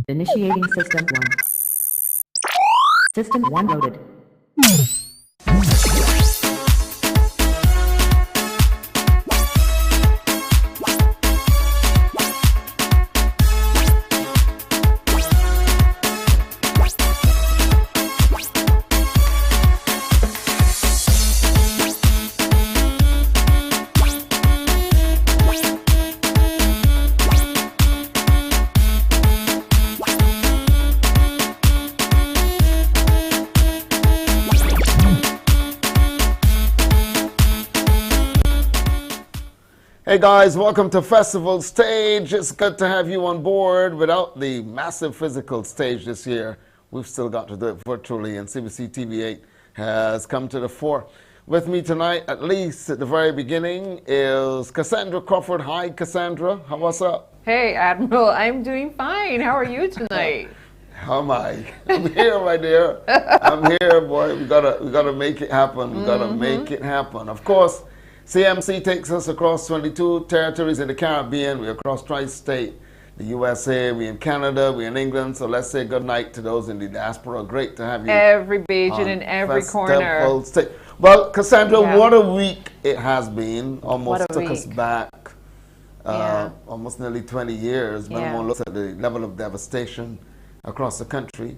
Initiating System 1. System 1 loaded. Hey guys, welcome to Festival Stage. It's good to have you on board. Without the massive physical stage this year, we've still got to do it virtually, and CBC TV8 has come to the fore. With me tonight, at least at the very beginning, is Cassandra Crawford. Hi, Cassandra. What's up? Hey, Admiral. I'm doing fine. How are you tonight? How am I? I'm here, my dear. I'm here, boy. We gotta make it happen. We gotta make it happen. Of course, CMC takes us across 22 territories in the Caribbean. We're across tri-state, the USA, we're in Canada, we're in England. So let's say good night to those in the diaspora. Great to have you. Every Bajan in every corner. State. Well, Cassandra, what a week it has been. Almost took us back almost nearly 20 years when one looks at the level of devastation across the country.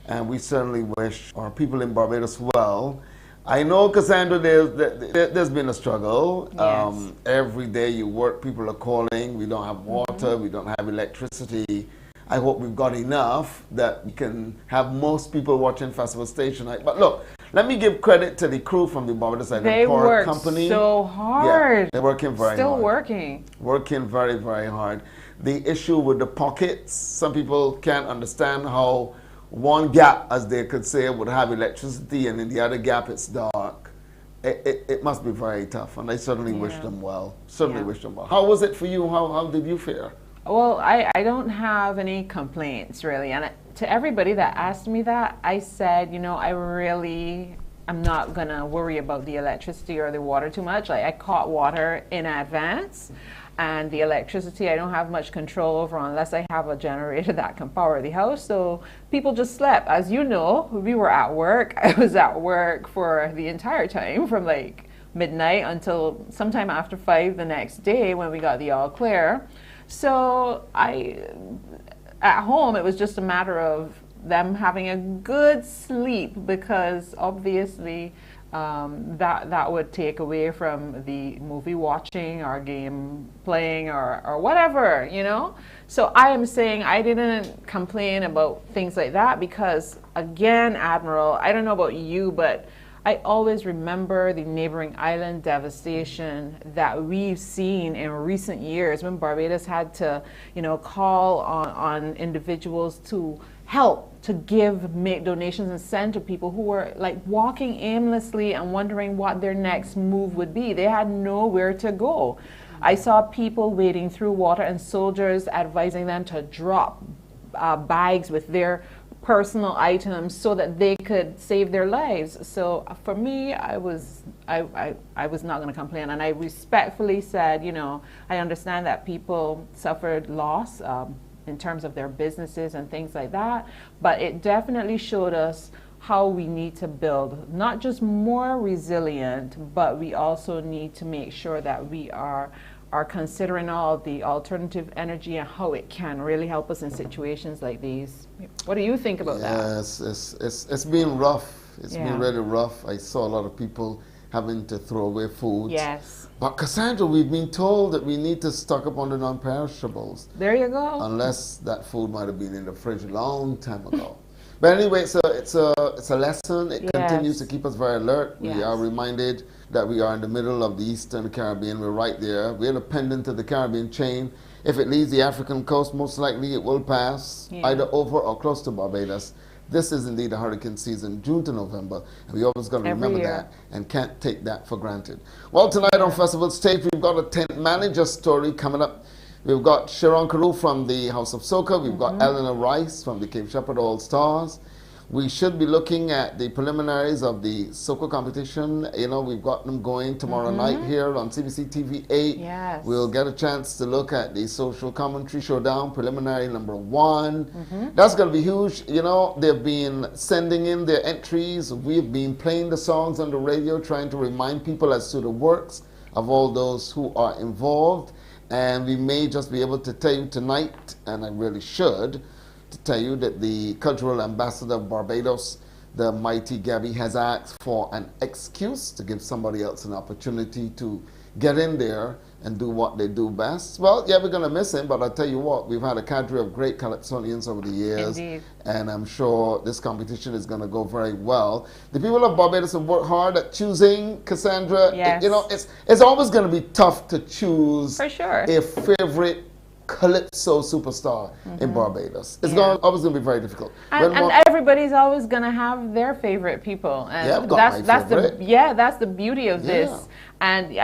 And we certainly wish our people in Barbados well. I know, Cassandra, there's been a struggle. Yes. Every day you work, people are calling. We don't have water, we don't have electricity. I hope we've got enough that we can have most people watching Festival Stage tonight. But look, let me give credit to the crew from the Barbados Island Power Company. They work so hard. Yeah, they're working very hard. Still working. Working very, very hard. The issue with the pockets, some people can't understand how one gap, as they could say, would have electricity, and in the other gap it's dark. It must be very tough, and I certainly wish them well. Certainly wish them well. How was it for you? How did you fare? Well, I don't have any complaints, really. And to everybody that asked me that, I said, you know, I'm not going to worry about the electricity or the water too much. Like, I caught water in advance. And the electricity, I don't have much control over unless I have a generator that can power the house. So people just slept. As you know, we were at work. I was at work for the entire time, from like midnight until sometime after 5 the next day when we got the all clear. So at home, it was just a matter of them having a good sleep, because obviously that would take away from the movie watching or game playing or whatever, you know. So I am saying I didn't complain about things like that, because again, Admiral, I don't know about you, but I always remember the neighboring island devastation that we've seen in recent years, when Barbados had to, you know, call on individuals to help, to make donations and send to people who were like walking aimlessly and wondering what their next move would be. They had nowhere to go. I saw people wading through water and soldiers advising them to drop bags with their personal items so that they could save their lives. So for me, I was not going to complain, and I respectfully said, you know, I understand that people suffered loss in terms of their businesses and things like that, but it definitely showed us how we need to build not just more resilient, but we also need to make sure that we are considering all the alternative energy and how it can really help us in situations like these. What do you think about that? Yes, it's been rough. It's been really rough. I saw a lot of people having to throw away food. Yes. But Cassandra, we've been told that we need to stock up on the non-perishables. There you go. Unless that food might have been in the fridge a long time ago. But anyway, it's a lesson. It continues to keep us very alert. Yes. We are reminded that we are in the middle of the Eastern Caribbean. We're right there. We're the pendant of the Caribbean chain. If it leaves the African coast, most likely it will pass either over or close to Barbados. This is indeed a hurricane season, June to November, and we always got to remember that and can't take that for granted. Well, tonight on Festival Stage, we've got a tent manager story coming up. We've got Sharon Carew from the House of Soca. We've got Eleanor Rice from the Cape Shepherd All Stars. We should be looking at the preliminaries of the Soca competition. You know, we've got them going tomorrow night here on CBC TV 8. Yes. We'll get a chance to look at the Social Commentary Showdown, preliminary number 1. That's going to be huge. You know, they've been sending in their entries. We've been playing the songs on the radio, trying to remind people as to the works of all those who are involved. And we may just be able to tell you tonight, and I really should, to tell you that the cultural ambassador of Barbados, the mighty Gabby, has asked for an excuse to give somebody else an opportunity to get in there and do what they do best. Well, yeah, we're going to miss him, but I'll tell you what, we've had a cadre of great Calypsonians over the years. Indeed. And I'm sure this competition is going to go very well. The people of Barbados have worked hard at choosing, Cassandra. Yes. You know, it's always going to be tough to choose For sure. a favorite calypso superstar in Barbados. It's always going to be very difficult. And, When and everybody's always gonna have their favorite people, and Yeah, I've got my favorite. that's the beauty of this. Yeah. And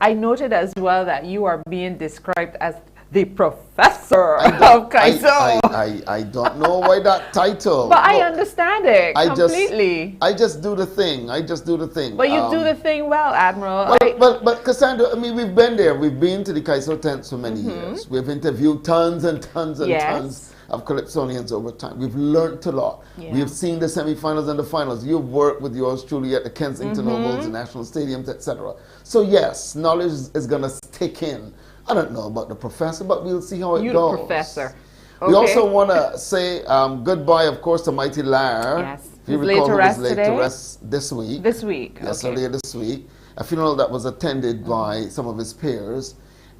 I noted as well that you are being described as the professor of Kaiso. I don't know why that title. But I Look, understand it I completely. I just do the thing. I just do the thing. But you do the thing well, Admiral. But Cassandra, I mean, we've been there. We've been to the Kaiso tents for many years. We've interviewed tons and tons and Yes. tons of Calypsonians over time. We've learned a lot. Yeah. We've seen the semifinals and the finals. You've worked with yours truly at the Kensington Ovals, the National Stadiums, etc. So yes, knowledge is going to stick in. I don't know about the professor, but we'll see how it You goes. the professor. We Okay. also want to say goodbye, of course, to Mighty Lar. Yes. If you He's laid to recall, he rest was laid to today? rest this week. This week. Yes, okay. earlier this week. A funeral that was attended by some of his peers,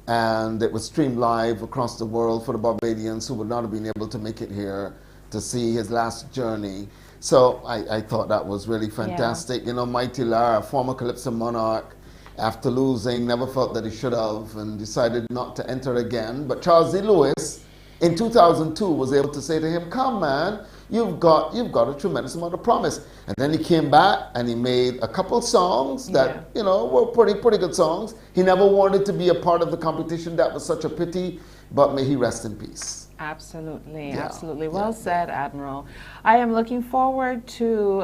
and it was streamed live across the world for the Barbadians who would not have been able to make it here to see his last journey. So I thought that was really fantastic. You know, Mighty Lar, a former Calypso monarch, after losing, never felt that he should have and decided not to enter again. But Charles D. Lewis, in 2002, was able to say to him, come man, you've got a tremendous amount of promise. And then he came back and he made a couple songs that, you know, were pretty good songs. He never wanted to be a part of the competition. That was such a pity, but may he rest in peace. Absolutely, Yeah, absolutely. yeah, Well said, Admiral. I am looking forward to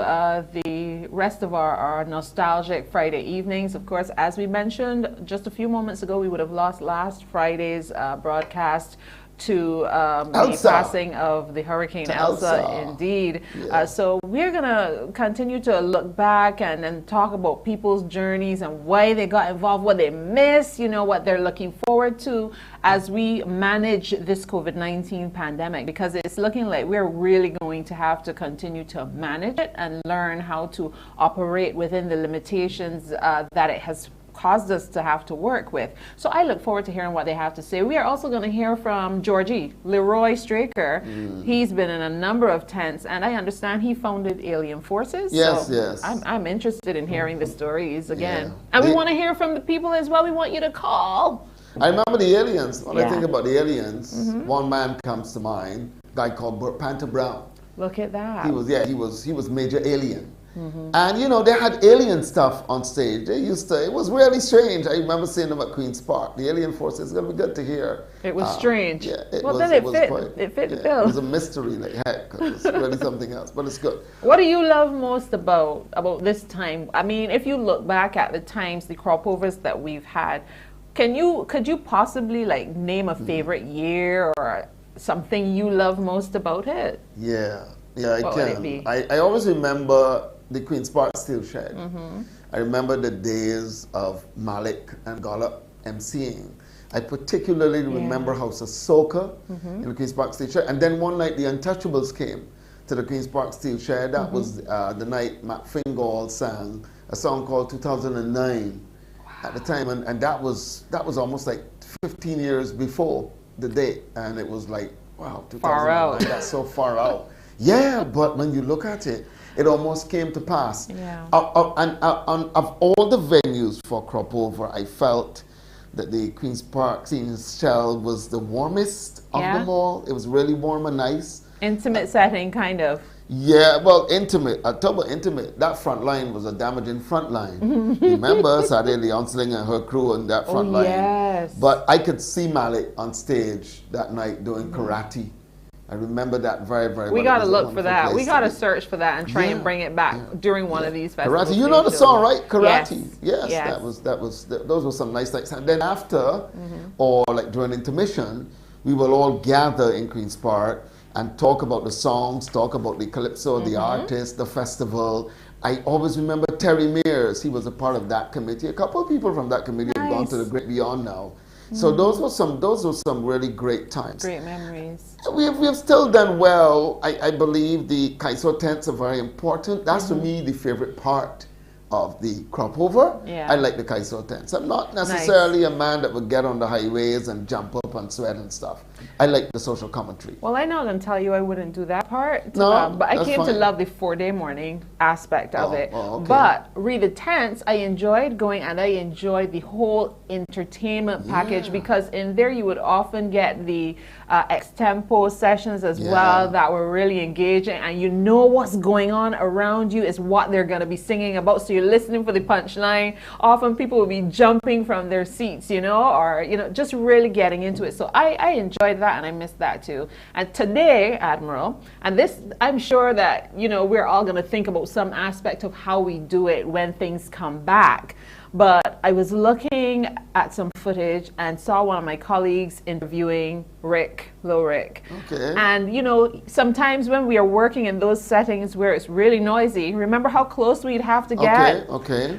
the rest of our nostalgic Friday evenings. Of course, as we mentioned just a few moments ago, we would have lost last Friday's broadcast to the Elsa. passing of the Hurricane To Elsa, Elsa. indeed. Yeah. So we're going to continue to look back and talk about people's journeys and why they got involved, what they missed, you know, what they're looking forward to as we manage this COVID-19 pandemic, because it's looking like we're really going to have to continue to manage it and learn how to operate within the limitations that it has caused us to have to work with. So I look forward to hearing what they have to say. We are also going to hear from Georgie, Leroy Straker. He's been in a number of tents, and I understand he founded Alien Forces. Yes, so yes. I'm interested in hearing the stories again. Yeah. And we They- want to hear from the people as well. We want you to call. I remember the aliens. When I Yeah. think about the aliens, one man comes to mind, a guy called Burt Panther Brown. Look at that. He was Major Alien. And you know, they had alien stuff on stage. It was really strange. I remember seeing them at Queen's Park. The Alien Force is going to be good to hear. It was strange. Yeah, Well, then it fit- quite- it fit the yeah, bill. It was a mystery like heck. It was really something else, but it's good. What do you love most about this time? I mean, if you look back at the times, the cropovers that we've had, could you possibly like name a favorite year or something you love most about it? Yeah, I What would it can. be? I always remember the Queen's Park Steel Shed. I remember the days of Malik and Gollop emceeing. I particularly remember House of Soca in the Queen's Park Steel Shed. And then one night the Untouchables came to the Queen's Park Steel Shed. That was the night Matt Fingall sang a song called 2009 at the time. And that was almost like 15 years before the date. And it was like, wow, 2009, Far out. that's so far out. Yeah, but when you look at it, it almost came to pass. Yeah. And of all the venues for Crop Over, I felt that the Queen's Park Scene Shell was the warmest of Yeah. them all. It was really warm and nice. Intimate setting, kind of. Yeah, well, intimate. I talk about intimate. That front line was a damaging front line. Remember Sadie Leonsling and her crew on that front line? Yes. But I could see Malik on stage that night doing karate. I remember that very, very We well. got It to was a look for wonderful that. We place got to be. search for that and try and Yeah, bring it back during one of these festivals. Karate, you know the song, right? Karate. Yes. Yes, those were some nice nights. And then after, Mm-hmm. or like during intermission, we will all gather in Queen's Park and talk about the songs, talk about the calypso, Mm-hmm. the artists, the festival. I always remember Terry Mears. He was a part of that committee. A couple of people from that committee have gone to the Nice. Great Beyond now. So those were some really great times. Great memories. We have still done well. I believe the Kaiso tents are very important. That's for me the favorite part of the crop over. Yeah. I like the Kaiso tents. I'm not necessarily a man that would get on the highways and jump up and sweat and stuff. I like the social commentary. Well, I'm not going to tell you I wouldn't do that part. No, but I that's came to fine. love the 4-day morning aspect of it. Okay. But read the tents, I enjoyed going, and I enjoyed the whole entertainment package, Yeah. because in there you would often get the extempo sessions as Yeah. well that were really engaging, and you know what's going on around you is what they're going to be singing about. So you're listening for the punchline. Often people will be jumping from their seats, or just really getting into it. So I enjoyed that, and I missed that too. And today, Admiral, and this, I'm sure that we're all going to think about some aspect of how we do it when things come back. But I was looking at some footage and saw one of my colleagues interviewing Rick. Okay. And sometimes when we are working in those settings where it's really noisy, remember how close we'd have to get? Okay.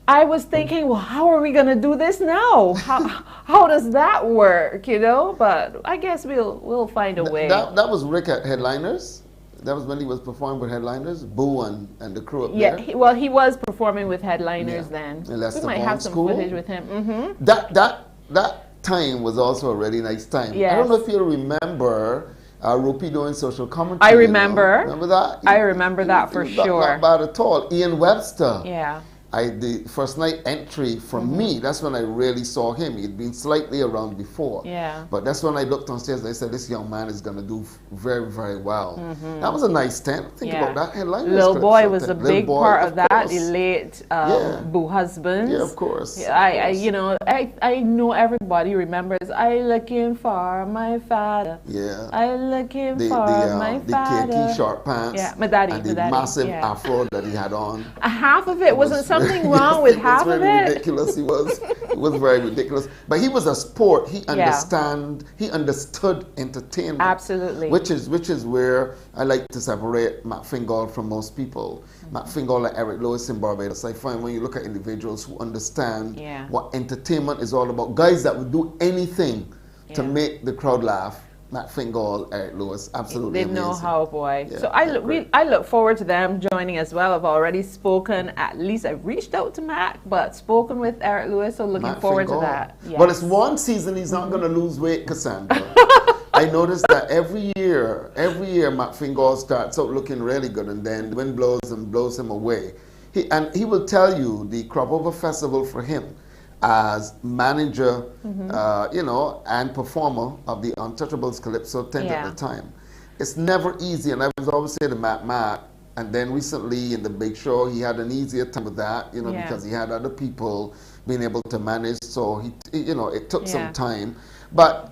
I was thinking, well, how are we going to do this now? How does that work, But I guess we'll find a way. That was Rick at Headliners. That was when he was performing with Headliners, Boo and the crew up Yeah, there. he was performing with Headliners then. And Lester We might Vaughan have some School. footage with him. Mm-hmm. That time was also a really nice time. Yes. I don't know if you remember Rupi doing social commentary. I remember. Remember that? I remember that for He was sure. Not bad at all. Ian Webster. Yeah. The first night entry from me, that's when I really saw him. He'd been slightly around before. Yeah. But that's when I looked on stage and I said, this young man is going to do very, very well. That was a nice tent. Think Yeah. about that headline. Lil Boy was a Lil big Boy, part of that. course. The late Yeah. Boo Husbands. Yeah, of course. I know everybody remembers. I looking for my father. Yeah. I looking for my the father. khaki short pants. Yeah, my daddy, and my the daddy, massive yeah. afro that he had on. Half of it wasn't something wrong with half It was of very it. ridiculous. It was very ridiculous. But he was a sport. He understood entertainment. Absolutely. Which is where I like to separate Matt Fingal from most people. Matt Fingal and Eric Lewis in Barbados. I find when you look at individuals who understand Yeah. what entertainment is all about, guys that would do anything to Yeah. make the crowd laugh. Matt Fingal, Eric Lewis, absolutely They know amazing. how, boy. Yeah, So great. I look forward to them joining as well. I've already spoken, at least I've reached out to Matt, but spoken with Eric Lewis, so looking Matt forward Fingal. to that. Yes. Well, it's one season he's not going to lose weight, Cassandra. I noticed that every year, Matt Fingal starts out looking really good, and then the wind blows him away. He will tell you the Crop Over Festival for him as manager, and performer of the Untouchables Calypso tent Yeah. at the time. It's never easy, and I was always saying to Matt, and then recently in the big show, he had an easier time with that, Yeah. because he had other people being able to manage, so it took Yeah. some time. But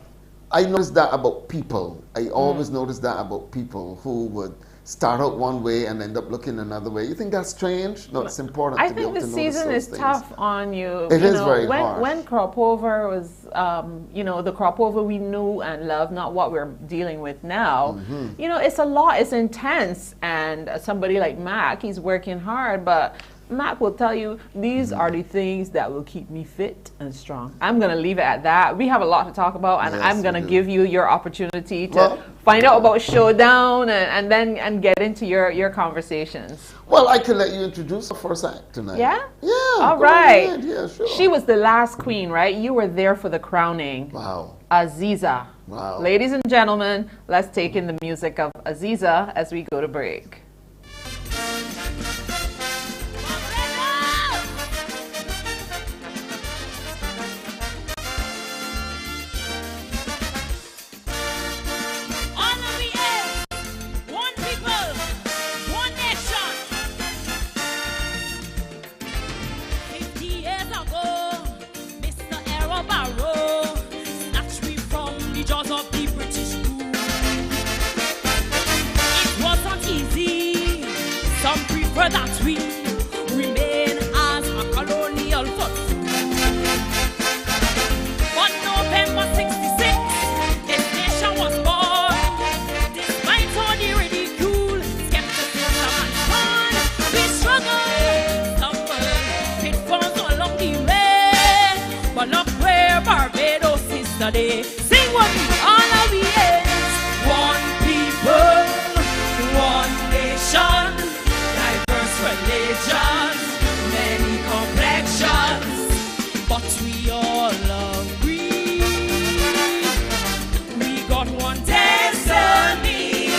I noticed that about people. I always noticed that about people who would start out one way and end up looking another way. You think that's strange? No, it's important I to be think able the to notice season those is things. tough on you. It is very when, harsh. When crop over was, the crop over we knew and loved, not what we're dealing with now. Mm-hmm. It's a lot. It's intense, and somebody like Mac, he's working hard, but Mac will tell you these Mm-hmm. are the things that will keep me fit and strong. I'm gonna leave it at that. We have a lot to talk about, and Yes, I'm we gonna do. give you your opportunity to Well, find out about Showdown and get into your conversations. Well, I can let you introduce the first act tonight. Yeah? Yeah. All go right. ahead. Yeah, sure. She was the last queen, right? You were there for the crowning. Wow. Aziza. Wow. Ladies and gentlemen, let's take in the music of Aziza as we go to break. One people, one nation. 50 years ago, Mr. Errol Barrow snatched me from the jaws of the British rule. remember that we remain as a colonial force. On November 66, this nation was born. Despite all the ridicule, skepticism and scorn, we struggled, stumbled, pitfalls along the way. But look where Barbados is today. Sing what we all of we is. One people, one nation, diverse religions, many complexions, but we all agree. We got one destiny.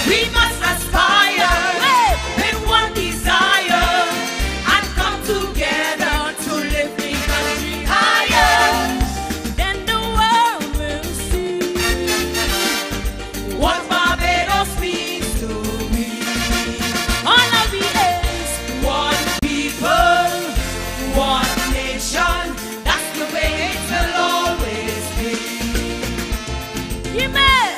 We must aspire with one desire and come together to lift the country higher. Then the world will see what Barbados means to me. All of it is one people, one nation. That's the way it will always be. Amen.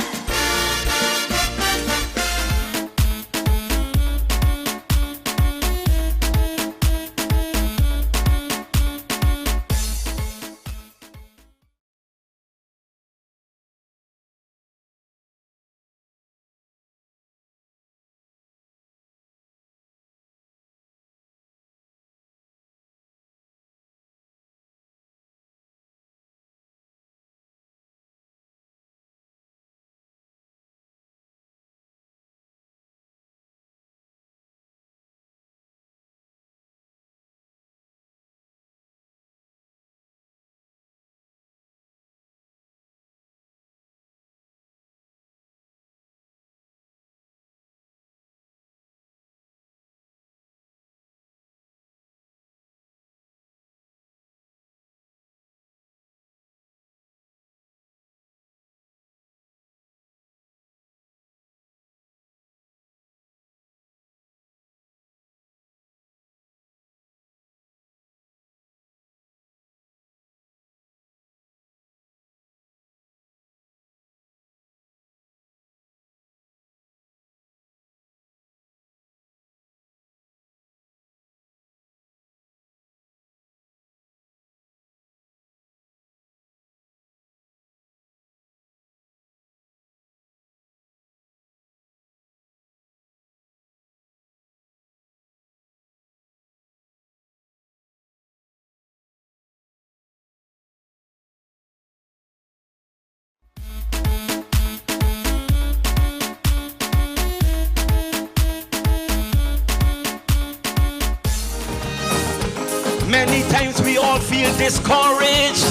Many times we all feel discouraged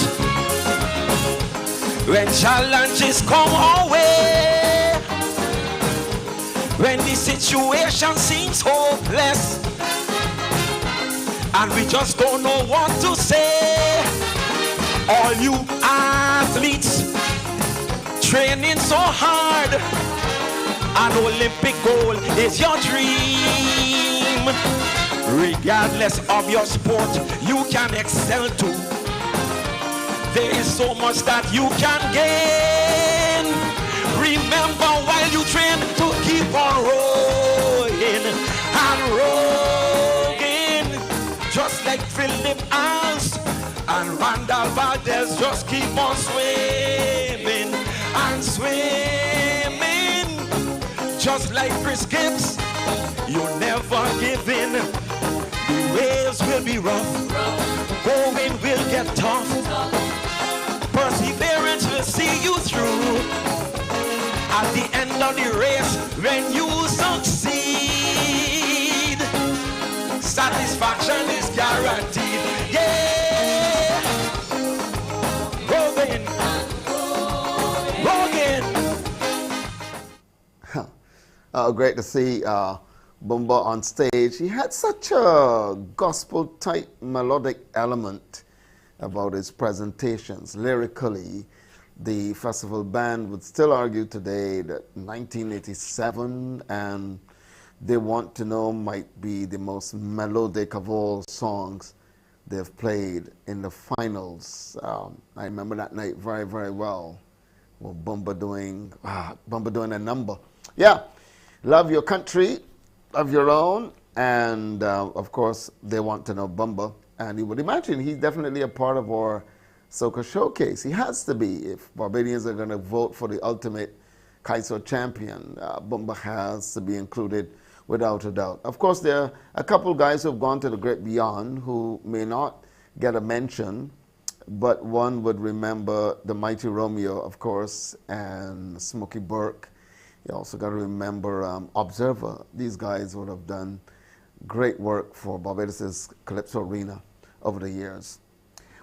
when challenges come our way, when the situation seems hopeless and we just don't know what to say. All you athletes training so hard, an Olympic goal is your dream. Regardless of your sport, you can excel too. There is so much that you can gain. Remember while you train to keep on rowing and rowing, just like Philip Als and Randall Valdez. Just keep on swimming and swimming, just like Chris Gibbs. You never give in. The waves will be rough, going will get tough. Perseverance will see you through. At the end of the race, when you succeed, satisfaction is guaranteed. Yeah, Robin, Robin. Great to see Bumba on stage. He had such a gospel-type melodic element about his presentations. Lyrically, the festival band would still argue today that 1987 and They Want to Know might be the most melodic of all songs they've played in the finals. I remember that night very, very well. With Bumba doing a number. Yeah, Love Your Country of your own, and of course they want to know Bumba, and you would imagine he's definitely a part of our Soca Showcase. He has to be if Barbadians are going to vote for the ultimate Kaiso champion. Bumba has to be included without a doubt. Of course, there are a couple guys who have gone to the great beyond who may not get a mention, but one would remember the Mighty Romeo, of course, and Smokey Burke. You also got to remember Observer. These guys would have done great work for Barbados' Calypso Arena over the years.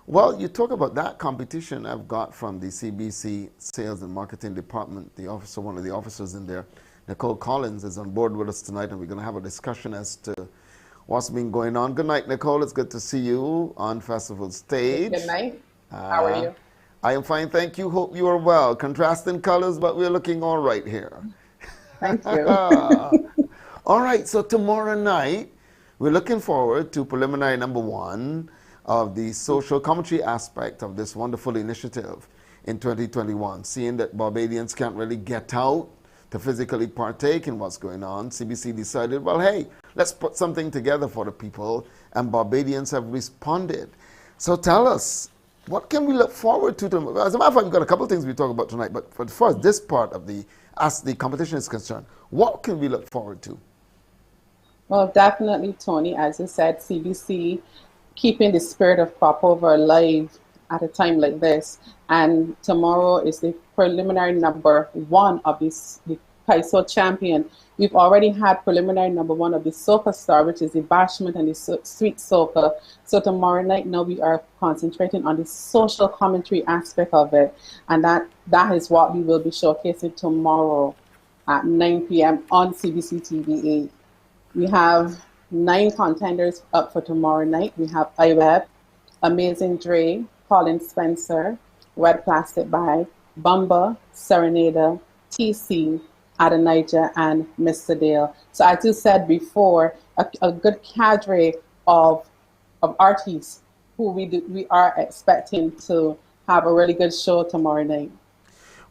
Well, you talk about that competition I've got from the CBC Sales and Marketing Department. The officer, one of the officers in there, Nicole Collins, is on board with us tonight, and we're going to have a discussion as to what's been going on. Good night, Nicole. It's good to see you on Festival Stage. Good night. How are you? I am fine, thank you. Hope you are well. Contrasting colors, but we're looking all right here. Thank you. All right, so tomorrow night, we're looking forward to preliminary number 1 of the social commentary aspect of this wonderful initiative in 2021. Seeing that Barbadians can't really get out to physically partake in what's going on, CBC decided, well, hey, let's put something together for the people, and Barbadians have responded. So tell us, what can we look forward to? As a matter of fact, we've got a couple of things we talk about tonight, but for first, this part of as the competition is concerned, what can we look forward to? Well, definitely, Tony, as you said, CBC keeping the spirit of Popover alive at a time like this. And tomorrow is the preliminary number 1 of the Kaiso champion. We've already had preliminary number 1 of the Soca Star, which is the Bashment and the Sweet Soca. So tomorrow night, now we are concentrating on the social commentary aspect of it. And that is what we will be showcasing tomorrow at 9 p.m. on CBC TV8. We have 9 contenders up for tomorrow night. We have iWeb, Amazing Dre, Colin Spencer, Red Plastic Bag, Bumba, Serenada, TC, Adonijah, and Mr. Dale. So as you said before, a good cadre of artists who we are expecting to have a really good show tomorrow night.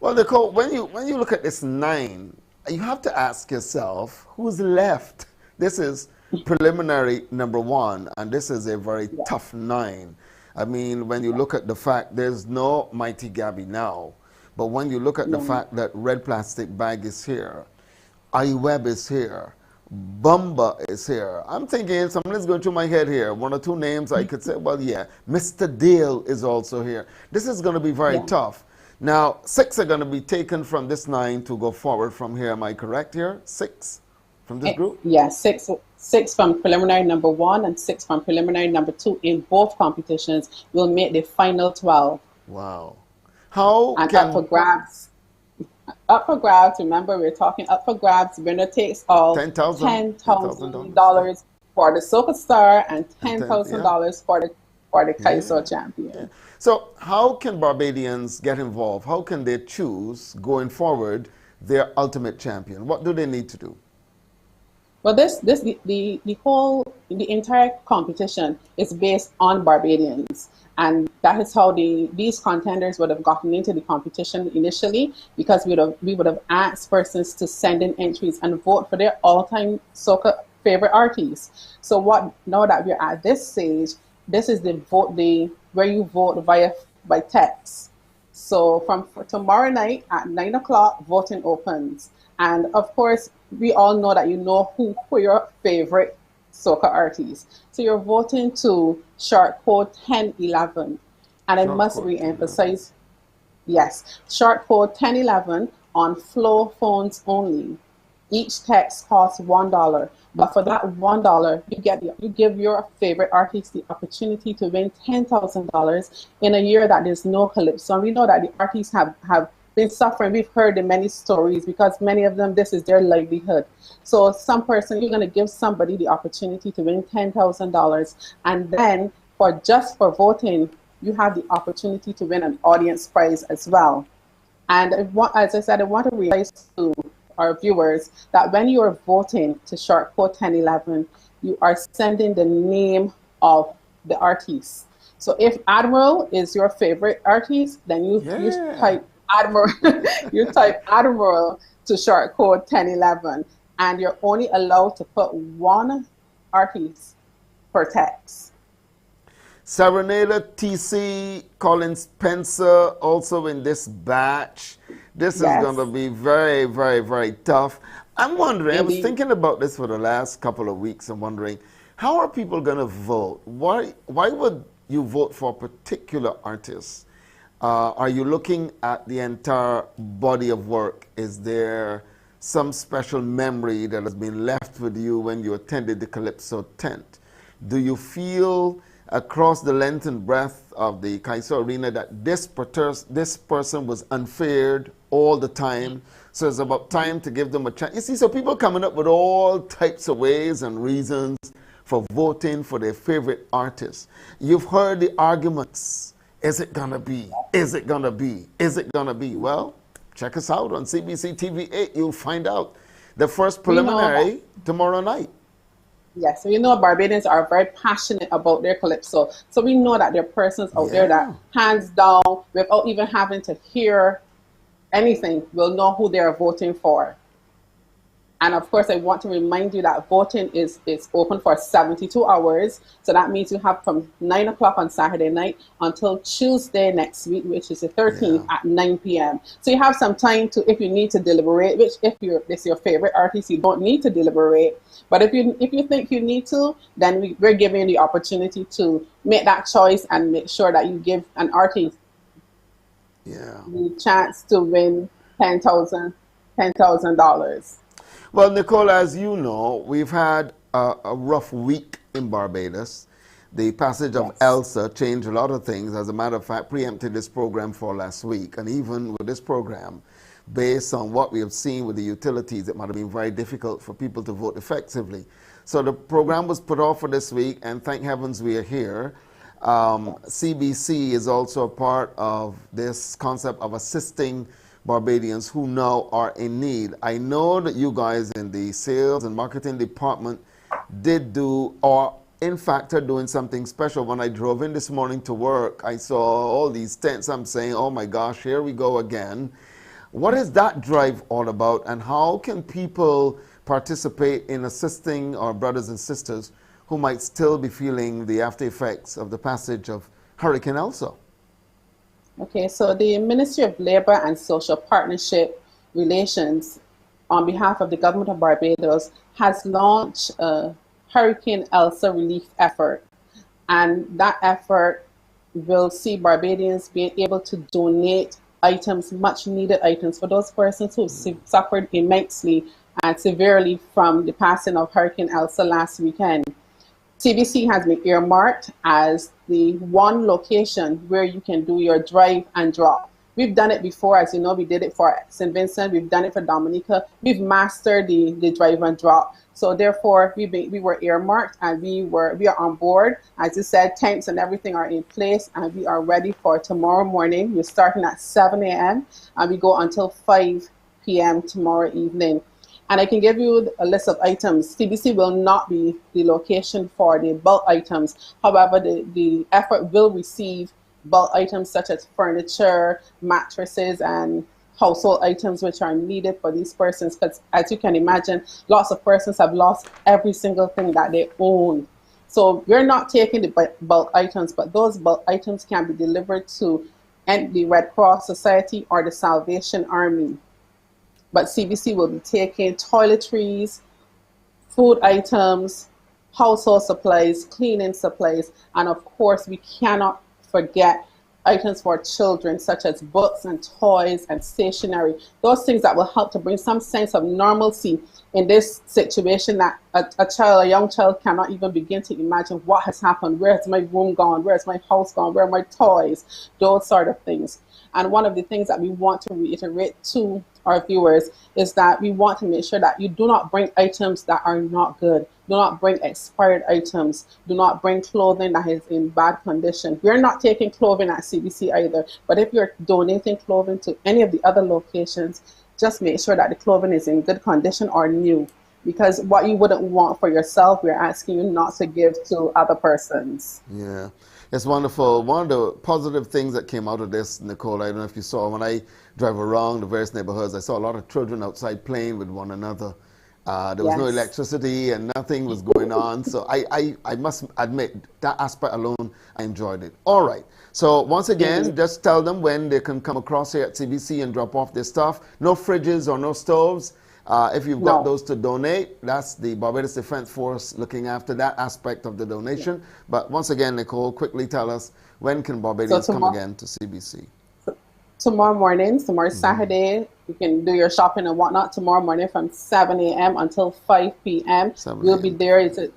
Well, Nicole, when you look at this 9, you have to ask yourself, who's left? This is preliminary number 1, and this is a very tough 9. I mean, when you look at the fact there's no Mighty Gabby now, but when you look at the fact that Red Plastic Bag is here, iWeb is here, Bumba is here. I'm thinking, something's going through my head here. 1 or 2 names I could say, well, yeah, Mr. Dale is also here. This is going to be very tough. Now, 6 are going to be taken from this 9 to go forward from here. Am I correct here? 6 from this group? Yes, 6 from preliminary number 1 and 6 from preliminary number 2 in both competitions will make the final 12. Wow. How and can... up for grabs. Up for grabs, remember we're talking up for grabs, winner takes all $10,000 for the Soca Star and $10,000 for the Kaiso champion. Yeah. So how can Barbadians get involved? How can they choose, going forward, their ultimate champion? What do they need to do? Well, the entire competition is based on Barbadians. And that is how these contenders would have gotten into the competition initially, because we would have asked persons to send in entries and vote for their all-time soca favorite artists. So now that we're at this stage, this is the vote day where you vote by text. So from tomorrow night at 9 o'clock, voting opens. And of course, we all know that you know who your favorite soca artists. So you're voting to short code 1011. And I must re-emphasize, yes, short code 1011 on Flow phones only. Each text costs $1. But for that $1, you give your favorite artist the opportunity to win $10,000 in a year that there's no calypso. And we know that the artists have been suffering. We've heard the many stories because many of them, this is their livelihood. So some person, you're going to give somebody the opportunity to win $10,000. And then for voting, you have the opportunity to win an audience prize as well. And as I said, I want to realize to our viewers that when you are voting to short code 1011, you are sending the name of the artist. So if Admiral is your favorite artist, then you type Admiral, you type Admiral to short code 1011. and you're only allowed to put one artist per text. Serenader TC, Colin Spencer also in this batch. This is Yes. going to be very, very, very tough. I'm wondering, I was Indeed. thinking about this for the last couple of weeks. I'm wondering, how are people going to vote? Why would you vote for a particular artist? Are you looking at the entire body of work? Is there some special memory that has been left with you when you attended the Calypso tent? Do you feel across the length and breadth of the Kaiser Arena that this person was unfair all the time? So it's about time to give them a chance. You see, so people coming up with all types of ways and reasons for voting for their favorite artists. You've heard the arguments. Is it gonna be? Is it gonna be? Is it gonna be? Well, check us out on CBC TV 8. You'll find out the first preliminary tomorrow night. Yes, we know Barbadians are very passionate about their calypso. So we know that there are persons out there that, hands down, without even having to hear anything, will know who they are voting for. And of course, I want to remind you that voting is open for 72 hours. So that means you have from 9 o'clock on Saturday night until Tuesday next week, which is the 13th at 9 p.m. So you have some time to, if you need to deliberate, which if it's your favorite artist, you don't need to deliberate. But if you think you need to, then we're giving you the opportunity to make that choice and make sure that you give an artist the chance to win $10,000. Well, Nicole, as you know, we've had a rough week in Barbados. The passage of Elsa changed a lot of things. As a matter of fact, preempted this program for last week. And even with this program, based on what we have seen with the utilities, it might have been very difficult for people to vote effectively. So the program was put off for this week, and thank heavens we are here. CBC is also a part of this concept of assisting Barbadians who now are in need. I know that you guys in the sales and marketing department did do, or in fact are doing something special. When I drove in this morning to work, I saw all these tents. I'm saying, oh my gosh, here we go again. What is that drive all about, and how can people participate in assisting our brothers and sisters who might still be feeling the after effects of the passage of Hurricane Elsa? Okay, so the Ministry of Labor and Social Partnership Relations, on behalf of the government of Barbados, has launched a Hurricane Elsa relief effort. And that effort will see Barbadians being able to donate items, much needed items, for those persons who suffered immensely and severely from the passing of Hurricane Elsa last weekend. CBC has been earmarked as the one location where you can do your drive and drop. We've done it before, as you know, we did it for St. Vincent, we've done it for Dominica. We've mastered the drive and drop. So therefore, we were earmarked and we are on board. As you said, tents and everything are in place, and we are ready for tomorrow morning. We're starting at 7 a.m. and we go until 5 p.m. tomorrow evening. And I can give you a list of items. CBC will not be the location for the bulk items. However, the effort will receive bulk items such as furniture, mattresses, and household items which are needed for these persons. Because as you can imagine, lots of persons have lost every single thing that they own. So we're not taking the bulk items, but those bulk items can be delivered to the Red Cross Society or the Salvation Army. But CBC will be taking toiletries, food items, household supplies, cleaning supplies, and of course we cannot forget items for children such as books and toys and stationery, those things that will help to bring some sense of normalcy in this situation that a young child cannot even begin to imagine what has happened. Where has my room gone? Where has my house gone? Where are my toys? Those sort of things. And one of the things that we want to reiterate to our viewers is that we want to make sure that you do not bring items that are not good. Do not bring expired items. Do not bring clothing that is in bad condition. We're not taking clothing at CBC either, but if you're donating clothing to any of the other locations, just make sure that the clothing is in good condition or new, because what you wouldn't want for yourself, we're asking you not to give to other persons. Yeah, it's wonderful. One of the positive things that came out of this, Nicole, I don't know if you saw, when I drive around the various neighborhoods, I saw a lot of children outside playing with one another. There was no Yes. electricity and nothing was going on. So I must admit that aspect alone, I enjoyed it. All right. So once again, just tell them when they can come across here at CBC and drop off their stuff. No fridges or no stoves. If you've got No. those to donate, that's the Barbados Defense Force looking after that aspect of the donation. But once again, Nicole, quickly tell us, when can Barbadians come again to CBC? Tomorrow morning, tomorrow Saturday, you can do your shopping and whatnot. Tomorrow morning from 7 a.m. until 5 p.m. 7 We'll be a.m. there.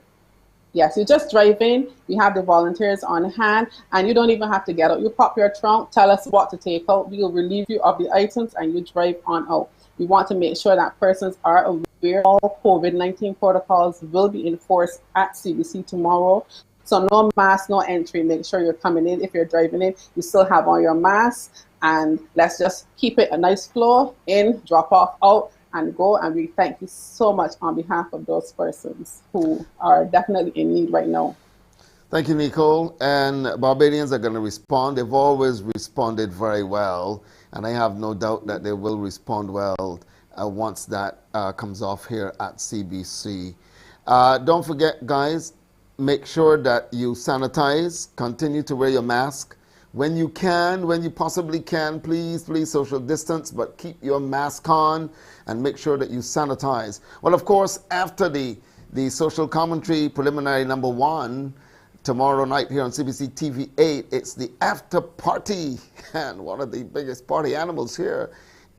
Yes, you just drive in. We have the volunteers on hand, and you don't even have to get out. You pop your trunk, tell us what to take out. We will relieve you of the items, and you drive on out. We want to make sure that persons are aware all COVID-19 protocols will be enforced at CBC tomorrow. So no mask, no entry. Make sure you're coming in. If you're driving in, you still have on your mask. And let's just keep it a nice flow, in, drop off, out, and go. And we thank you so much on behalf of those persons who are definitely in need right now. Thank you, Nicole. And Barbadians are going to respond. They've always responded very well. And I have no doubt that they will respond well once that comes off here at CBC. Don't forget, guys, make sure that you sanitize. Continue to wear your mask. When you can, when you possibly can, please social distance, but keep your mask on and make sure that you sanitize. Well, of course, after the social commentary preliminary number 1, tomorrow night here on CBC TV 8, it's the after party. And one of the biggest party animals here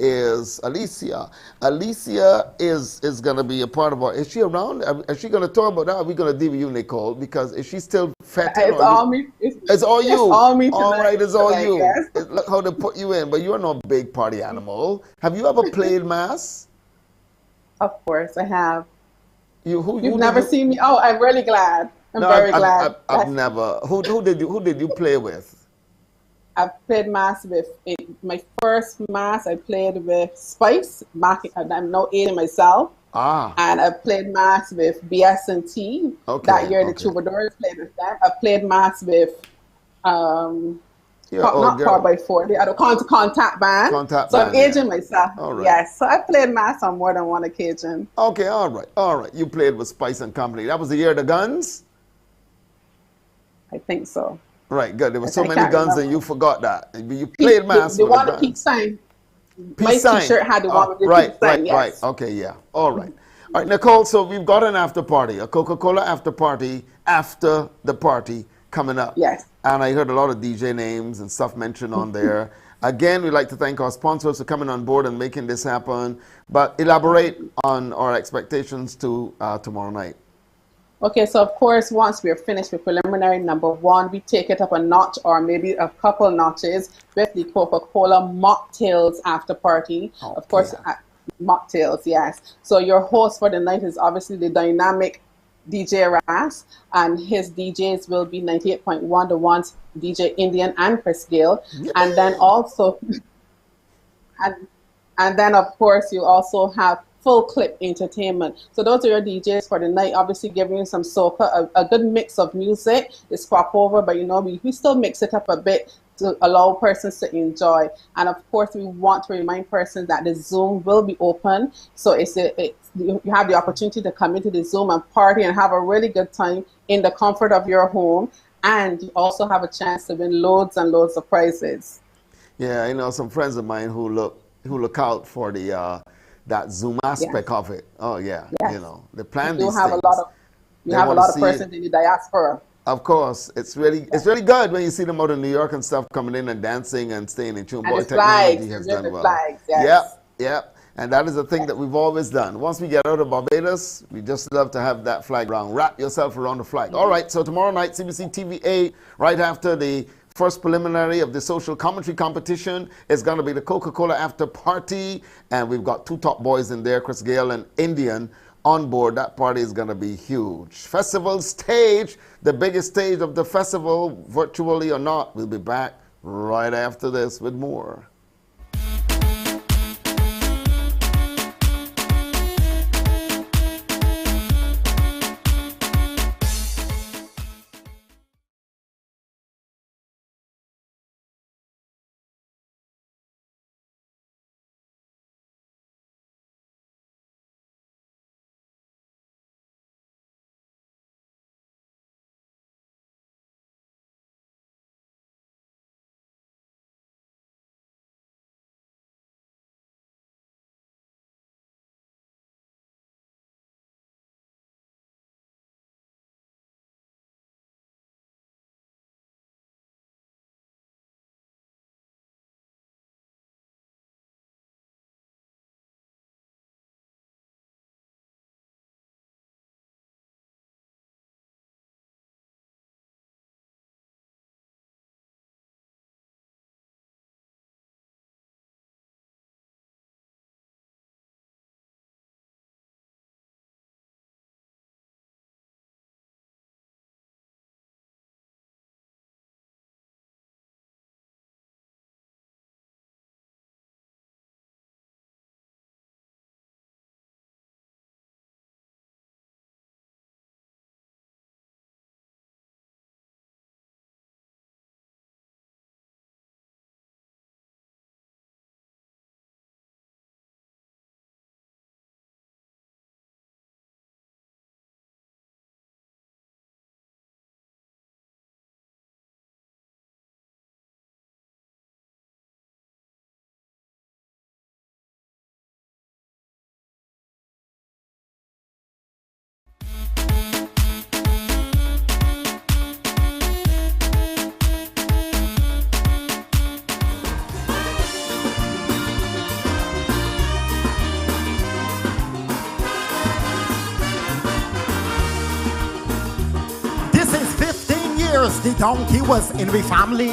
is Alicia. Alicia is going to be a part of our, is she around? Is she going to talk about that? Or are we going to deal with you, Nicole? Because is she still fat? It's all me. It's all you. It's all me tonight. All right, it's all you. Yes. Look how they put you in, but you're no big party animal. Have you ever played mass? Of course, I have. You've never seen me? Oh, I'm really glad. I'm very glad. I've never. Who did you play with? I've played mass with my first mass. I played with Spice. I'm now 8 myself. And I played mass with BS&T. That year, the Troubadours played with them. I played mass with not 4x4, the other contact band. So I'm aging myself. All right. Yes, so I played mass on more than one occasion. Okay, all right. You played with Spice and Company. That was the year of the guns? I think so. Right, good. There were so many guns and you forgot that. You played mass the with one the with guns. peace sign. Peace My sign. t-shirt had the one with the right, peace sign, yes. Right, okay, yeah. All right. All right, Nicole, so we've got an after party, a Coca-Cola after party after the party coming up. Yes. And I heard a lot of DJ names and stuff mentioned on there. Again, we'd like to thank our sponsors for coming on board and making this happen. But elaborate on our expectations to tomorrow night. Okay, so of course, once we're finished with preliminary number 1, we take it up a notch or maybe a couple notches with the Coca-Cola mocktails after party. Oh, of course, mocktails, yes. So your host for the night is obviously the dynamic DJ Ras, and his DJs will be 98.1, the ones DJ Indian and Chris Gale. Yeah. And then also, and then of course, you also have Full Clip Entertainment. So those are your DJs for the night, obviously giving you some soca, a good mix of music. It's crop over, but we still mix it up a bit to allow persons to enjoy. And of course, we want to remind persons that the Zoom will be open. So you have the opportunity to come into the Zoom and party and have a really good time in the comfort of your home. And you also have a chance to win loads and loads of prizes. Yeah, I know some friends of mine who look out for the that Zoom aspect of it. Oh yeah, yes. They plan you these have things. You have a lot of persons in the diaspora. Of course, it's really good when you see them out in New York and stuff coming in and dancing and staying in tune. Boy, technology has done well. Flags, yes. Yep. And that is a thing that we've always done. Once we get out of Barbados, we just love to have that flag around. Wrap yourself around the flag. All right, so tomorrow night, CBC TV 8, right after the first preliminary of the social commentary competition, is going to be the Coca-Cola after party. And we've got 2 top boys in there, Chris Gale and Indian, on board. That party is going to be huge. Festival stage, the biggest stage of the festival, virtually or not. We'll be back right after this with more. years the donkey was in the family.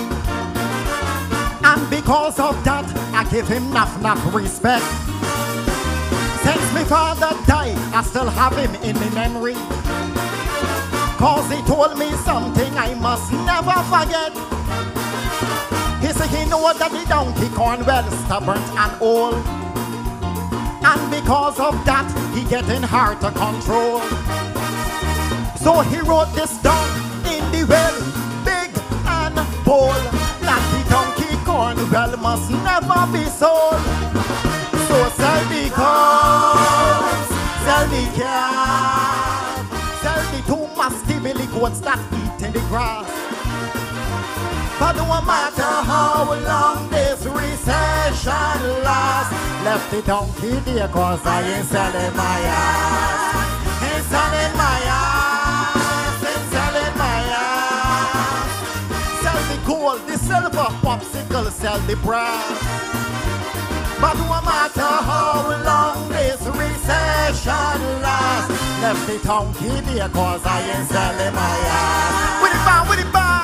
And because of that, I give him enough respect. Since my father died, I still have him in my memory. Cause he told me something I must never forget. He said he know that the donkey Cornwell stubborn and old. And because of that, he getting hard to control. So he wrote this down in the well, big and bold, that the donkey Cornwell must never be sold. So sell the cows, sell the calf, sell the two musty billy goats that eat in the grass. But no matter how long this recession lasts, left the donkey there cause I ain't selling my ass. Ain't selling my ass, ain't selling my ass. Sell the gold, the silver, popsicle, sell the brass. But no matter how long this recession lasts, left the donkey there cause I ain't selling my ass. With it back, with it back.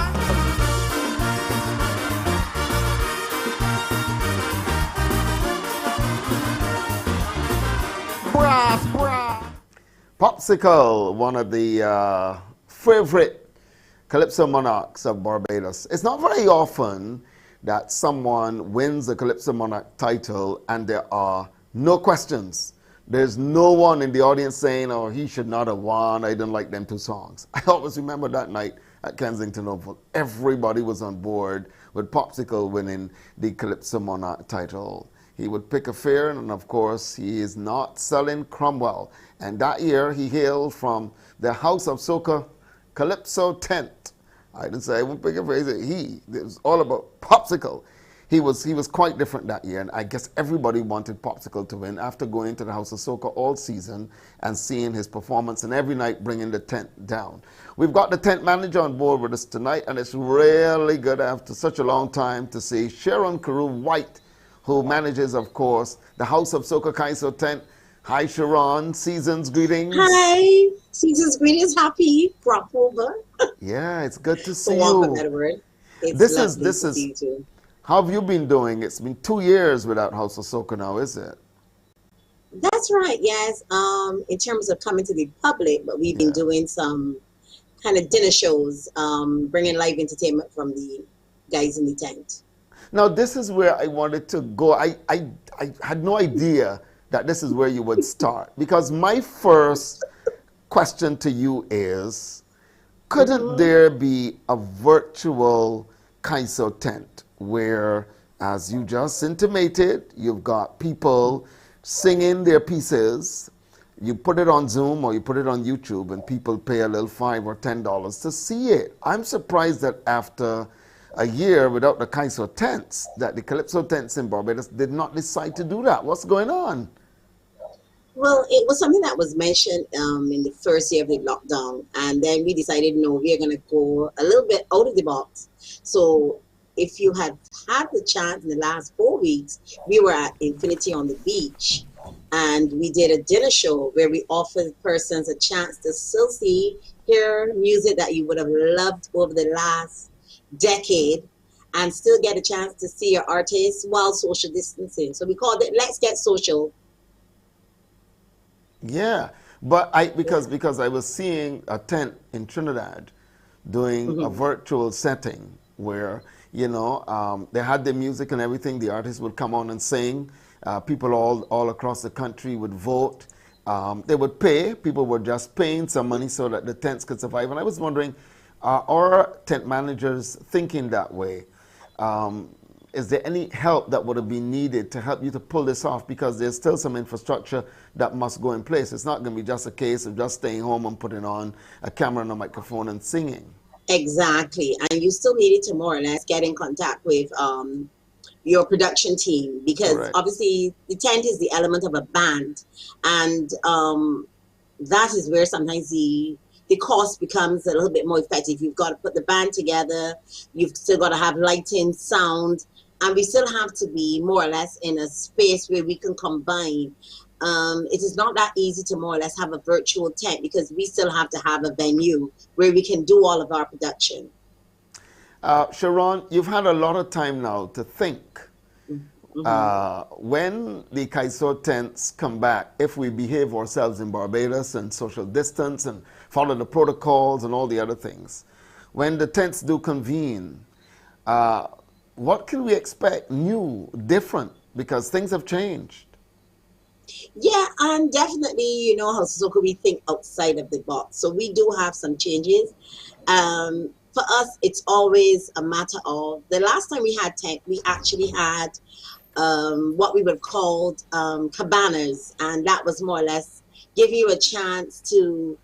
Brass, brass. Popsicle, one of the favorite Calypso monarchs of Barbados. It's not very often that someone wins a Calypso monarch title and there are no questions. There's no one in the audience saying, oh, he should not have won, I didn't like them two songs. I always remember that night at Kensington Oval. Everybody was on board with Popsicle winning the Calypso monarch title. He would pick a fare, and of course, he is not selling Cromwell. And that year, he hailed from the House of Soca Calypso tent. I didn't say I won't pick a fare. He said he. It was all about Popsicle. He was quite different that year, and I guess everybody wanted Popsicle to win after going to the House of Soca all season and seeing his performance, and every night bringing the tent down. We've got the tent manager on board with us tonight, and it's really good after such a long time to see Sharon Carew White, who manages, of course, the House of Soca Kaiso tent. Hi, Sharon. Season's greetings. Hi. Season's greetings. Happy crop over. Yeah, it's good to see For want of a you. better word. It's This lovely is to see you too. How have you been doing? It's been 2 years without House of Soca now, is it? That's right. Yes. In terms of coming to the public, but we've been doing some kind of dinner shows, bringing live entertainment from the guys in the tent. Now, this is where I wanted to go. I had no idea that this is where you would start, because my first question to you is, couldn't there be a virtual Kaiso tent where, as you just intimated, you've got people singing their pieces, you put it on Zoom or you put it on YouTube, and people pay a little $5 or $10 to see it? I'm surprised that after a year without the Kaiso tents, that the Calypso tents in Barbados did not decide to do that. What's going on? Well, it was something that was mentioned in the first year of the lockdown, and then we decided, no, we're going to go a little bit out of the box. So if you had had the chance in the last 4 weeks, we were at Infinity on the beach, and we did a dinner show where we offered persons a chance to still see, hear music that you would have loved over the last decade, and still get a chance to see your artists while social distancing. So we called it Let's Get Social. Yeah, but because I was seeing a tent in Trinidad doing a virtual setting where, you know, they had the music and everything. The artists would come on and sing. People all across the country would vote. They would pay. People were just paying some money so that the tents could survive. And I was wondering, are tent managers thinking that way? Is there any help that would have been needed to help you to pull this off? Because there's still some infrastructure that must go in place. It's not going to be just a case of just staying home and putting on a camera and a microphone and singing. Exactly. And you still needed to more or less get in contact with your production team, because Correct. obviously the tent is the element of a band. And that is where sometimes the cost becomes a little bit more effective. You've got to put the band together. You've still got to have lighting, sound, and we still have to be more or less in a space where we can combine. It is not that easy to more or less have a virtual tent, because we still have to have a venue where we can do all of our production. Sharon, you've had a lot of time now to think. When the Kaiso tents come back, if we behave ourselves in Barbados and social distance and follow the protocols and all the other things, when the tents do convene, what can we expect new, different? Because things have changed. Yeah, and definitely, you know how Sissoko, we think outside of the box. So we do have some changes. For us, it's always a matter of, the last time we had tent, we actually had what we would have called cabanas. And that was more or less give you a chance to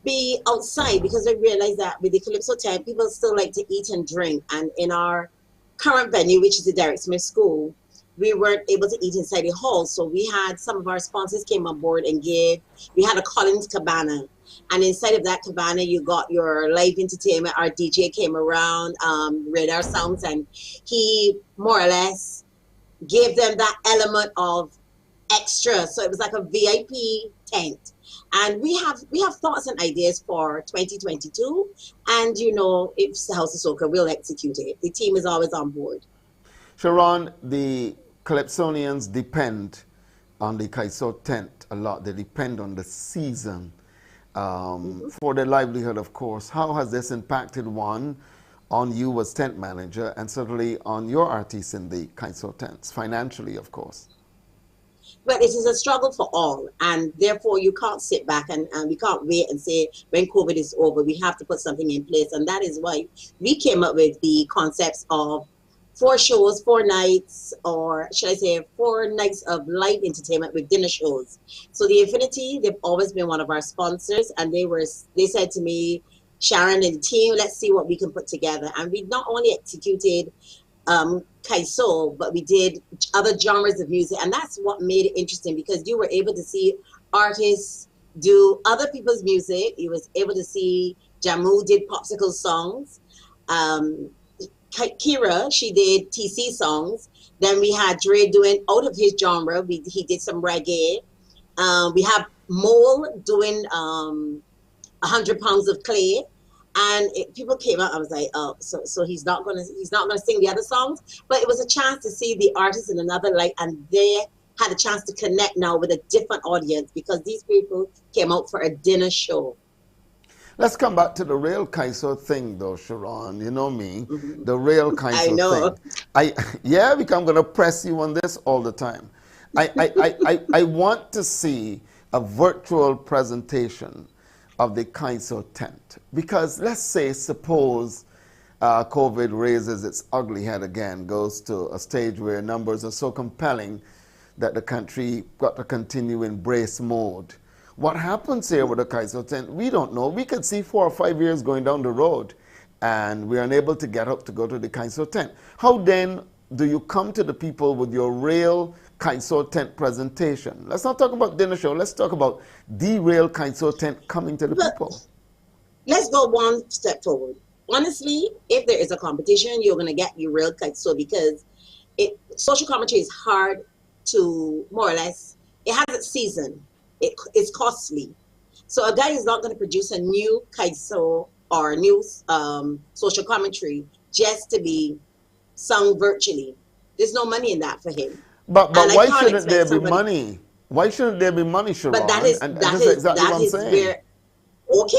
be outside, because we realized that with the Calypso tent, people still like to eat and drink. And in our current venue, which is the Derek Smith School, we weren't able to eat inside the hall. So we had some of our sponsors came on board and we had a Collins cabana. And inside of that cabana, you got your live entertainment. Our DJ came around, Radar Sounds, and he more or less gave them that element of extra. So it was like a VIP tent. And we have thoughts and ideas for 2022. And, you know, if the House of Soca will execute it. The team is always on board. Sharon, the Calypsonians depend on the Kaiso tent a lot. They depend on the season for their livelihood, of course. How has this impacted, one, on you as tent manager, and certainly on your artists in the Kaiso tents, financially, of course? But it is a struggle for all, and therefore you can't sit back and we can't wait and say when COVID is over, we have to put something in place. And that is why we came up with the concepts of 4 shows, 4 nights, or should I say 4 nights of live entertainment with dinner shows. So the Infinity, they've always been one of our sponsors, and they said to me, Sharon and the team, let's see what we can put together. And we not only executed Kaiso, but we did other genres of music, and that's what made it interesting, because you were able to see artists do other people's music. You was able to see Jamu did popsicle songs. Kira, she did TC songs. Then we had Dre doing out of his genre. He did some reggae. We have Mole doing 100 Pounds of Clay. And people came out. I was like, oh, so he's not gonna sing the other songs. But it was a chance to see the artist in another light, and they had a chance to connect now with a different audience, because these people came out for a dinner show. Let's come back to the real Kaiso thing, though, Sharon. You know me, the real Kaiso I know. thing. Yeah, because I'm going to press you on this all the time. I want to see a virtual presentation of the Kaiso tent, because let's say, suppose COVID raises its ugly head again, goes to a stage where numbers are so compelling that the country got to continue in brace mode. What happens here with the Kaiso tent, we don't know. We could see 4 or 5 years going down the road, and we're unable to get up to go to the Kaiso tent. How then do you come to the people with your real Kaiso tent presentation? Let's not talk about dinner show. Let's talk about the real Kaiso tent coming to the people. Let's go one step forward. Honestly, if there is a competition, you're going to get your real Kaiso, because social commentary is hard to, more or less, it has its season. It's costly. So a guy is not going to produce a new Kaiso or new social commentary just to be sung virtually. There's no money in that for him. But why shouldn't there be money? Why shouldn't there be money, Sharon? But that is exactly what I'm saying. Where, okay,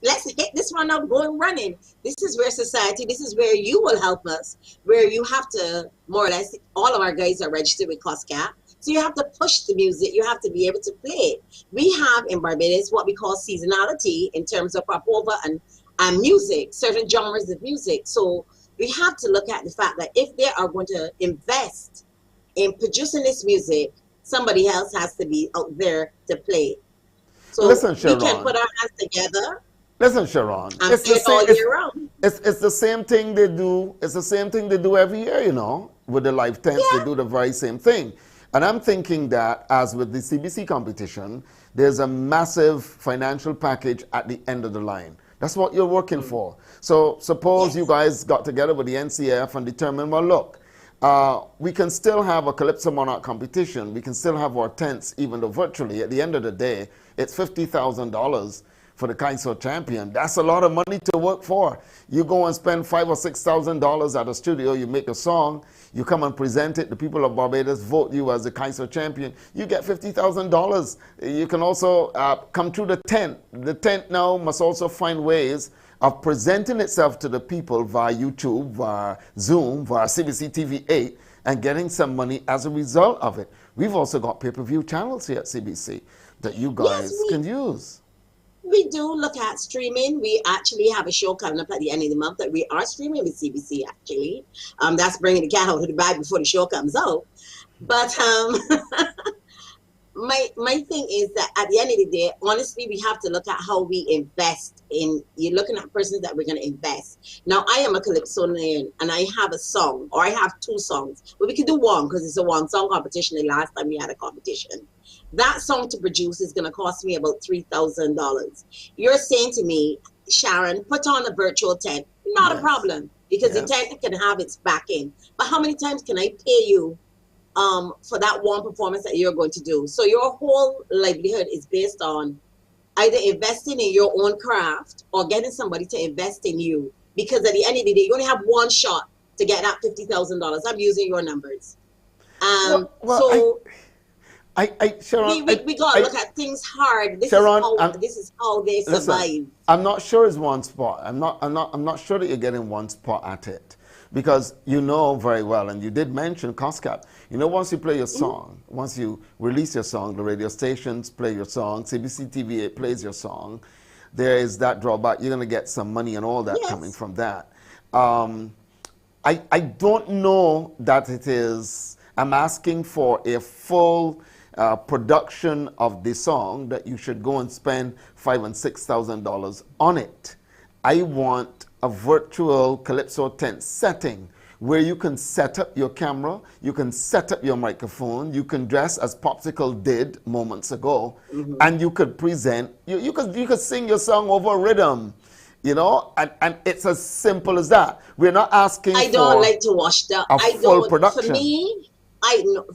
let's hit this one up, going running. This is where society, this is where you will help us, where you have to, more or less, all of our guys are registered with COSCAP. So you have to push the music. You have to be able to play it. We have in Barbados what we call seasonality in terms of popova and music, certain genres of music. So we have to look at the fact that if they are going to invest in producing this music, somebody else has to be out there to play. So listen, Sharon, we can put our hands together. Listen, Sharon, and play it all year round. It's the same thing they do. It's the same thing they do every year, you know, with the live tents. Yeah. They do the very same thing. And I'm thinking that, as with the CBC competition, there's a massive financial package at the end of the line. That's what you're working for. So suppose you guys got together with the NCF and determined, well, look, we can still have a Calypso Monarch competition. We can still have our tents, even though virtually, at the end of the day, it's $50,000 for the Kaiso champion. That's a lot of money to work for. You go and spend $5,000 or $6,000 at a studio, you make a song, you come and present it, the people of Barbados vote you as the Kaiso champion, you get $50,000. You can also come through the tent. The tent now must also find ways of presenting itself to the people via YouTube, via Zoom, via CBC TV 8, and getting some money as a result of it. We've also got pay-per-view channels here at CBC that you guys can use. We do look at streaming. We actually have a show coming up at the end of the month that we are streaming with CBC, actually. That's bringing the cat out of the bag before the show comes out. But my thing is that at the end of the day, honestly, we have to look at how we invest in. You're looking at persons that we're going to invest. Now, I am a calypsonian and I have a song, or I have two songs, but we can do one because it's a one song competition. The last time we had a competition, that song to produce is going to cost me about $3,000. You're saying to me, Sharon, put on a virtual tent. Not a problem, because the tent can have its backing. But how many times can I pay you for that one performance that you're going to do? So your whole livelihood is based on either investing in your own craft or getting somebody to invest in you. Because at the end of the day, you only have one shot to get that $50,000. I'm using your numbers. Sharon, we got to look at things hard. This is how they survive. I'm not sure it's one spot. I'm not sure that you're getting one spot at it, because you know very well, and you did mention cost cap. You know, once you play your song, once you release your song, the radio stations play your song, CBC TV8 plays your song, there is that drawback. You're going to get some money and all that coming from that. I don't know that it is. I'm asking for a full production of the song that you should go and spend $5,000 and $6,000 on it. I want a virtual Calypso tent setting where you can set up your camera, you can set up your microphone, you can dress as Popsicle did moments ago, and you could present, you could sing your song over rhythm, you know, and it's as simple as that. We're not asking I don't like to watch that. full production.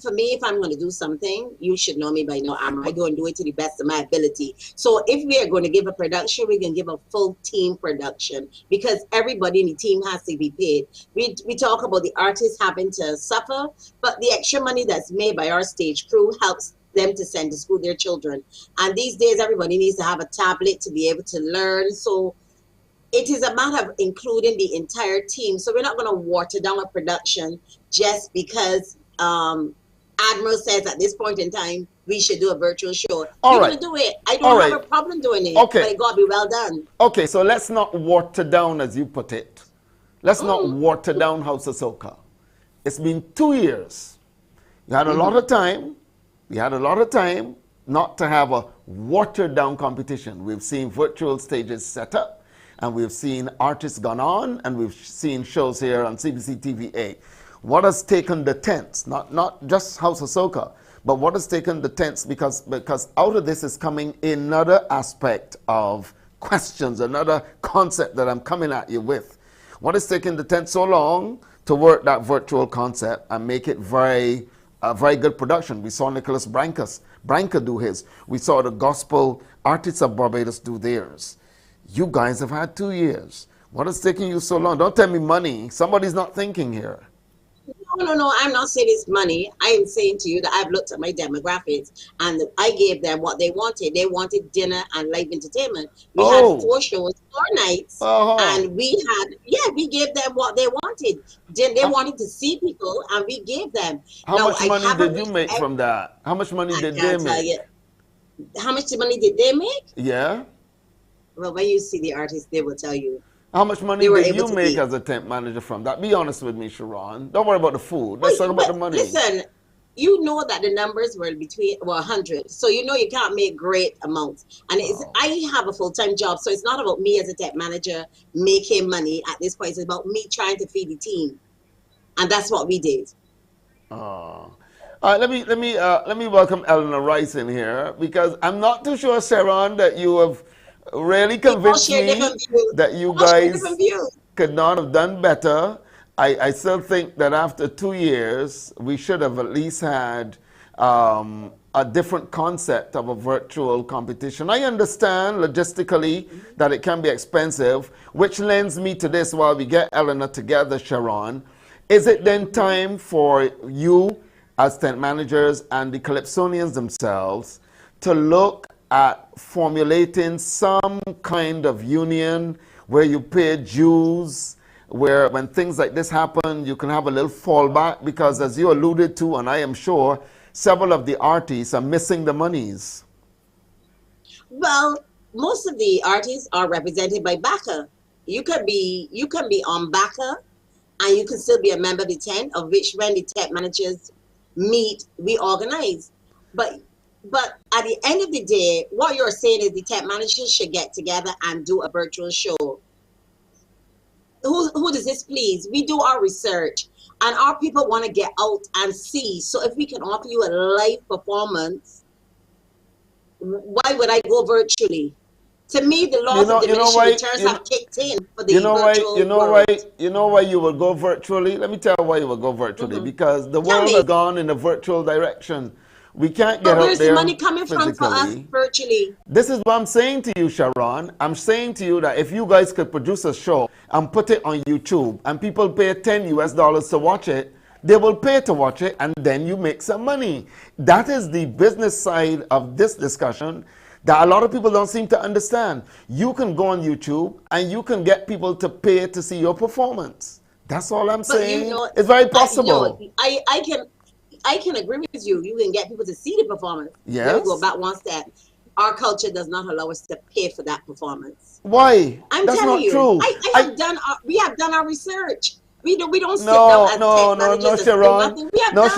For me, if I'm going to do something, you should know me by now. I go and do it to the best of my ability. So if we are going to give a production, we can give a full team production, because everybody in the team has to be paid. We talk about the artists having to suffer, but the extra money that's made by our stage crew helps them to send to school their children. And these days, everybody needs to have a tablet to be able to learn. So it is a matter of including the entire team. So we're not going to water down a production just because Admiral says at this point in time we should do a virtual show. We're going to do it. I don't have a problem doing it, but it got to be well done. Okay, so let's not water down, as you put it. Let's not water down House of Soca. It's been 2 years. You had a lot of time. We had a lot of time not to have a watered down competition. We've seen virtual stages set up, and we've seen artists gone on, and we've seen shows here on CBC TV8. What has taken the tents, not just House of Soca, but what has taken the tents, because out of this is coming another aspect of questions, another concept that I'm coming at you with. What has taken the tent so long to work that virtual concept and make it a very good production? We saw Nicholas Branca do his. We saw the gospel artists of Barbados do theirs. You guys have had 2 years. What is taking you so long? Don't tell me money. Somebody's not thinking here. No, I'm not saying it's money. I am saying to you that I've looked at my demographics and I gave them what they wanted. They wanted dinner and live entertainment. We had 4 shows, 4 nights, and we gave them what they wanted. They wanted to see people, and we gave them. How much money did you make from that? How much money did they make? How much money did they make? Yeah. Well, when you see the artists, they will tell you. How much money did you make as a tent manager from that? Be honest with me, Sharon. Don't worry about the food. Let's talk about the money. Listen, you know that the numbers were between 100. So you know you can't make great amounts. And I have a full-time job, so it's not about me as a tent manager making money at this point. It's about me trying to feed the team. And that's what we did. All right, let me welcome Eleanor Rice in here, because I'm not too sure, Sharon, that you have really convinced me that you guys could not have done better. I still think that after 2 years, we should have at least had a a different concept of a virtual competition. I understand logistically that it can be expensive, which lends me to this while we get Eleanor together, Sharon. Is it then time for you as tent managers and the Calypsonians themselves to look at formulating some kind of union where you pay dues, where when things like this happen, you can have a little fallback? Because as you alluded to, and I am sure, several of the artists are missing the monies. Well, most of the artists are represented by BACA. You can be on BACA, and you can still be a member of the tent, of which when the tent managers meet, we organize. But at the end of the day, what you're saying is the tent managers should get together and do a virtual show. Who does this please? We do our research, and our people want to get out and see. So if we can offer you a live performance, why would I go virtually? To me, the laws of diminishing returns have kicked in for the virtual world. You know why you will go virtually? Let me tell you why you will go virtually. Because the world has gone in a virtual direction. We can't get out there. But where's the money coming from for us virtually? This is what I'm saying to you, Sharon. I'm saying to you that if you guys could produce a show and put it on YouTube and people pay $10 to watch it, they will pay to watch it, and then you make some money. That is the business side of this discussion that a lot of people don't seem to understand. You can go on YouTube and you can get people to pay to see your performance. That's all I'm saying. It's very possible. I can agree with you. You can get people to see the performance. Yes. Let me go back one step. Our culture does not allow us to pay for that performance. Why? That's telling not you. True. We have done our research. We don't sit down as tech managers Sharon. Yes.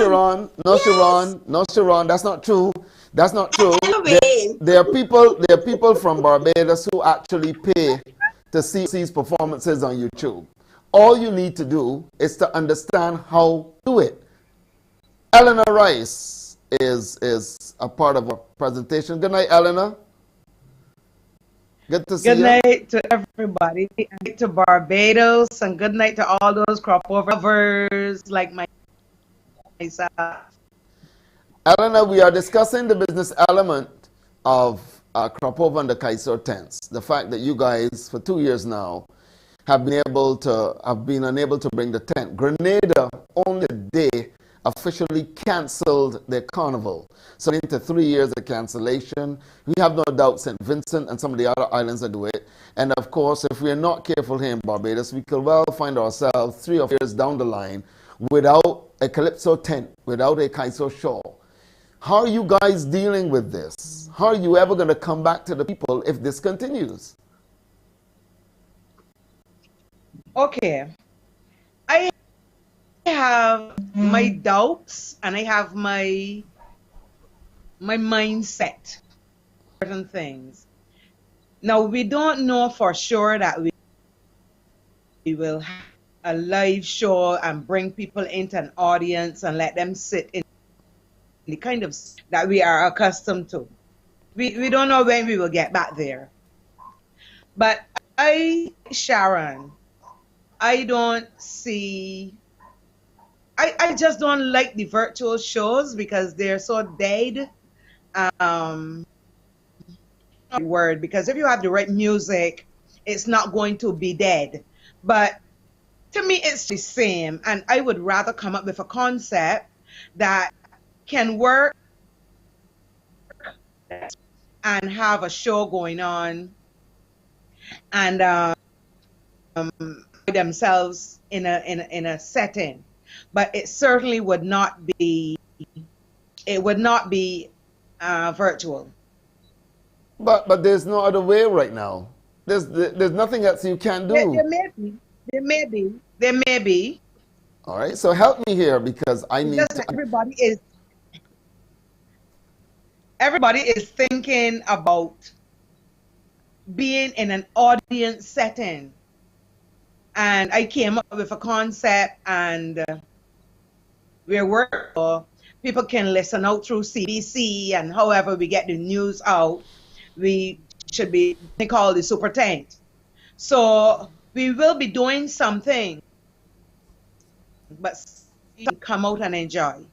Sharon. That's not true. That's not true. Anyway. There are people from Barbados who actually pay to see these performances on YouTube. All you need to do is to understand how to do it. Eleanor Rice is a part of our presentation. Good night, Eleanor. Good to see you. Good night to everybody. Good night to Barbados, and good night to all those crop overs like myself. Eleanor, we are discussing the business element of crop over and the Kaiser tents. The fact that you guys, for 2 years now, have been unable to bring the tent. Grenada only a day officially cancelled their carnival. So into 3 years of cancellation. We have no doubt St. Vincent and some of the other islands that do it. And of course, if we are not careful here in Barbados, we could well find ourselves 3 or 4 years down the line without a Calypso tent, without a Kaiso show. How are you guys dealing with this? How are you ever going to come back to the people if this continues? Okay. I have my doubts and I have my mindset on certain things. Now, we don't know for sure that we will have a live show and bring people into an audience and let them sit in the kind of that we are accustomed to. We don't know when we will get back there. But Sharon, I don't see... I just don't like the virtual shows because they're so dead. Word, because if you have the right music, it's not going to be dead. But to me, it's the same. And I would rather come up with a concept that can work and have a show going on and themselves in a setting. But it certainly would not be virtual. But there's no other way right now. There's nothing else you can do. There may be. All right, so help me here because I need to... Everybody is thinking about being in an audience setting. And I came up with a concept, and we're working. People can listen out through CBC, and however we get the news out, we should be called the super tent. So we will be doing something, but come out and enjoy.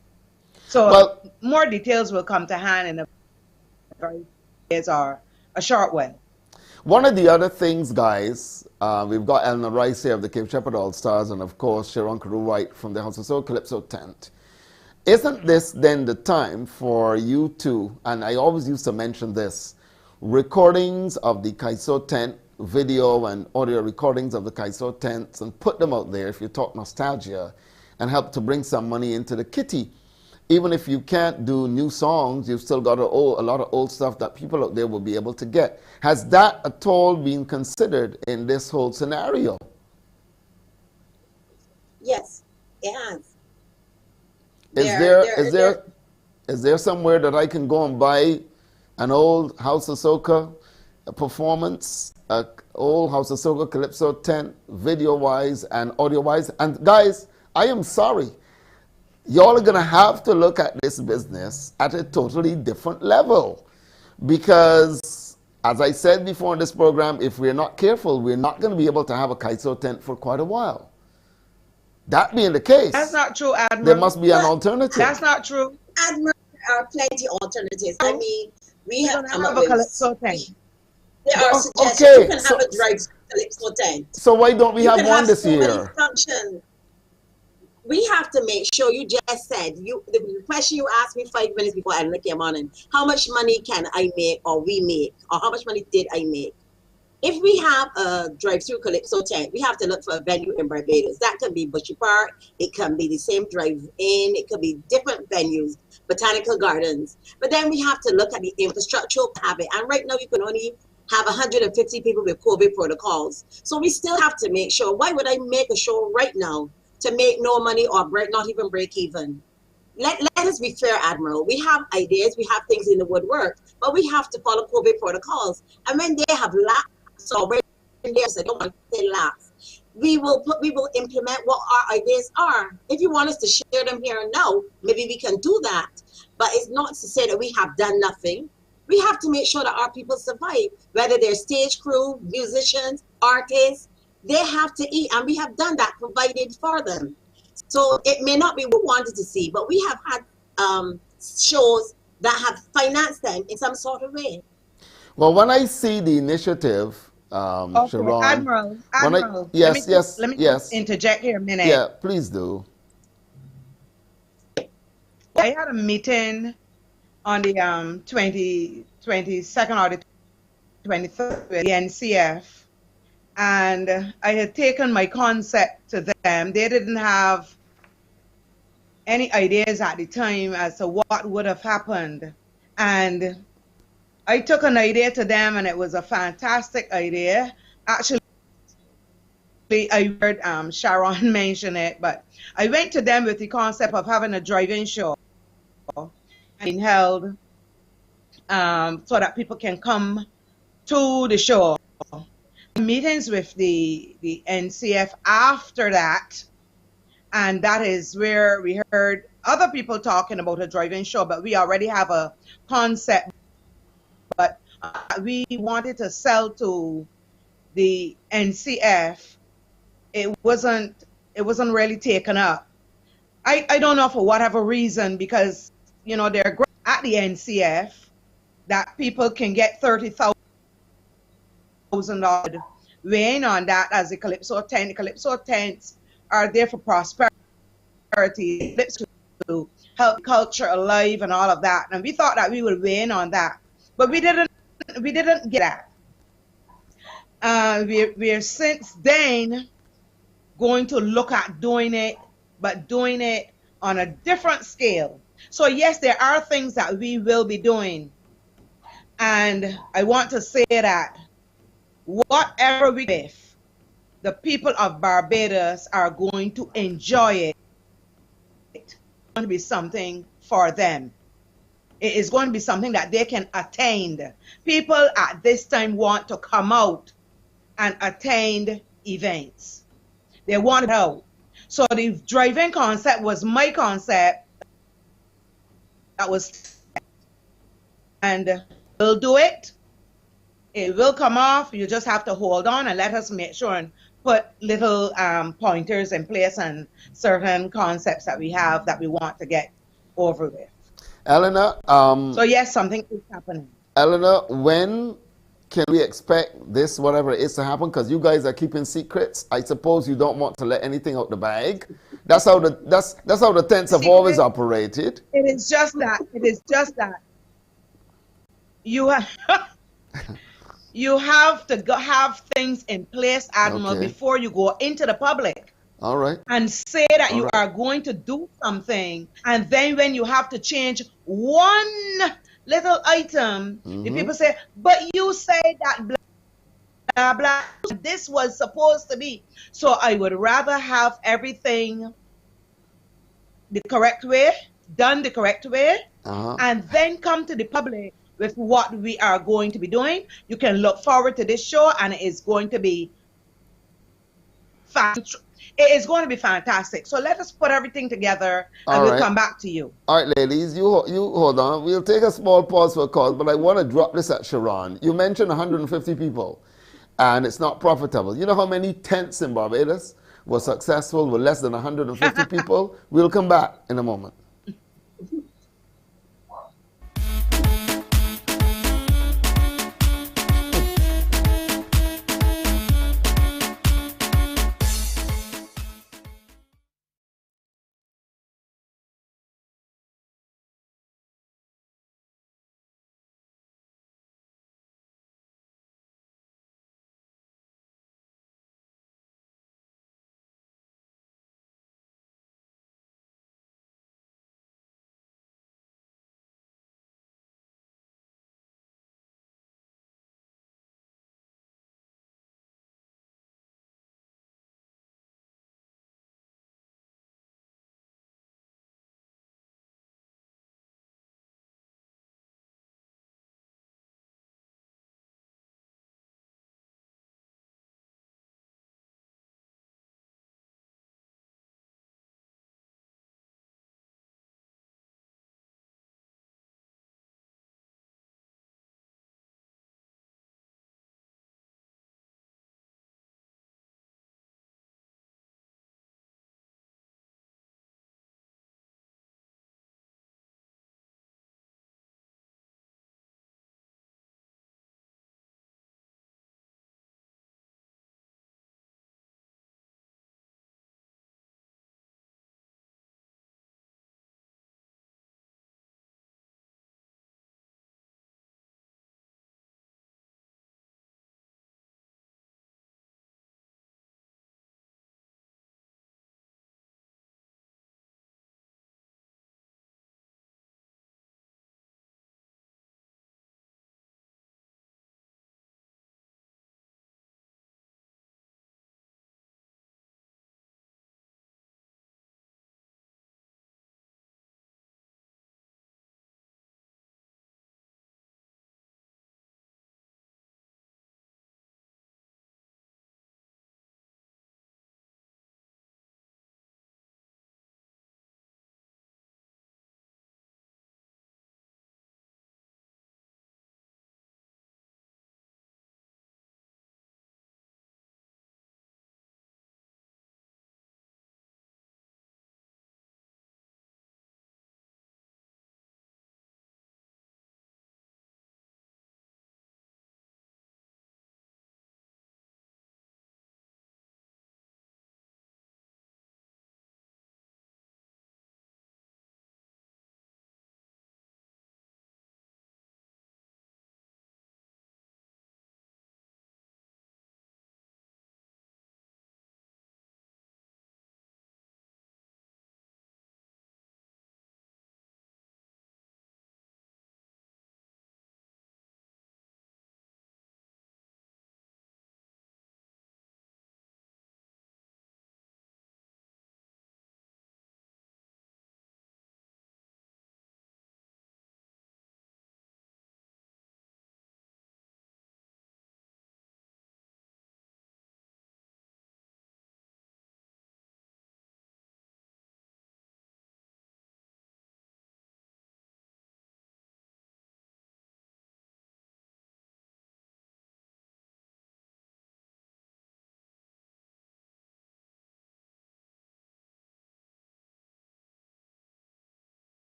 So Well, more details will come to hand in a very days or a short while. one of the other things, guys, we've got Eleanor Rice here of the Cape Shepherd All Stars, and of course Sharon Carew White from the House of Soul Calypso tent. Isn't this then the time for you to, and I always used to mention this, recordings of the Kaiso tent, video and audio recordings of the Kaiso tents, and put them out there if you talk nostalgia, and help to bring some money into the kitty. Even if you can't do new songs, you've still got a lot of old stuff that people out there will be able to get. Has that at all been considered in this whole scenario? Yes, it has. Is there somewhere that I can go and buy an old House of Soca performance, an old House of Soca Calypso tent, video-wise and audio-wise? And guys, I am sorry. Y'all are going to have to look at this business at a totally different level. Because, as I said before in this program, if we're not careful, we're not going to be able to have a Kaiso tent for quite a while. That being the case, That's not true, Admiral. there must be an alternative. That's not true. Admiral, there are plenty alternatives. I mean, we We have don't come have up a with. Calypso tent. There are Oh, suggestions. okay, You can so- have a drive Calypso tent. So why don't we You have can one this so many year? functions. We have to make sure, you just said, the question you asked me 5 minutes before I came on, and how much money can I make or we make, or how much money did I make? If we have a drive-through Calypso tent, we have to look for a venue in Barbados. That can be Bushy Park, it can be the same drive-in, it could be different venues, botanical gardens. But then we have to look at the infrastructural habit. And right now you can only have 150 people with COVID protocols. So we still have to make sure, why would I make a show right now to make no money or not even break even? Let us be fair, Admiral. We have ideas, we have things in the woodwork, but we have to follow COVID protocols. And when they have lapsed, or when they I don't want to say lapsed, we will implement what our ideas are. If you want us to share them here and now, maybe we can do that. But it's not to say that we have done nothing. We have to make sure that our people survive, whether they're stage crew, musicians, artists. They have to eat, and we have done that, provided for them. So it may not be what we wanted to see, but we have had shows that have financed them in some sort of way. Well, when I see the initiative, Okay, Sharon, Admiral, when Admiral. yes, Let me yes. interject here a minute. Yeah, please do. I had a meeting on the 22nd or the 23rd with the NCF, and I had taken my concept to them. They didn't have any ideas at the time as to what would have happened, and I took an idea to them, and it was a fantastic idea. Actually, I heard Sharon mention it, but I went to them with the concept of having a drive-in show being held so that people can come to the show. Meetings with the NCF after that, and that is where we heard other people talking about a drive-in show, but we already have a concept. But we wanted to sell to the NCF. It wasn't really taken up. I don't know for whatever reason, because they're at the NCF that people can get $30,000 weighing on that as a Calypso tent. The Calypso tents are there for prosperity, to help culture alive and all of that. And we thought that we would weigh in on that, but we didn't get that. We're since then going to look at doing it, but doing it on a different scale. So yes, there are things that we will be doing, and I want to say that whatever we do, the people of Barbados are going to enjoy it. It's going to be something for them. It is going to be something that they can attain. People at this time want to come out and attend events. They want it out. So the drive-in concept was my concept. That was, and we'll do it. It will come off. You just have to hold on and let us make sure and put little pointers in place and certain concepts that we have that we want to get over with. Eleanor, So yes, something is happening. Eleanor, when can we expect this, whatever it is, to happen? Because you guys are keeping secrets. I suppose you don't want to let anything out the bag. That's how the tents have always operated. It is just that. It is just that. You have you have to have things in place, Admiral, Okay. before you go into the public All right. and say that you are going to do something, and then when you have to change one little item, the people say, "But you say that blah blah. This was supposed to be." So I would rather have everything the correct way, done the correct way, and then come to the public with what we are going to be doing. You can look forward to this show, and it is going to be fantastic. So let us put everything together, and we'll come back to you. All right, ladies, you hold on. We'll take a small pause for a call, but I want to drop this at Sharon. You mentioned 150 people, and it's not profitable. You know how many tents in Barbados were successful with less than 150 people? We'll come back in a moment.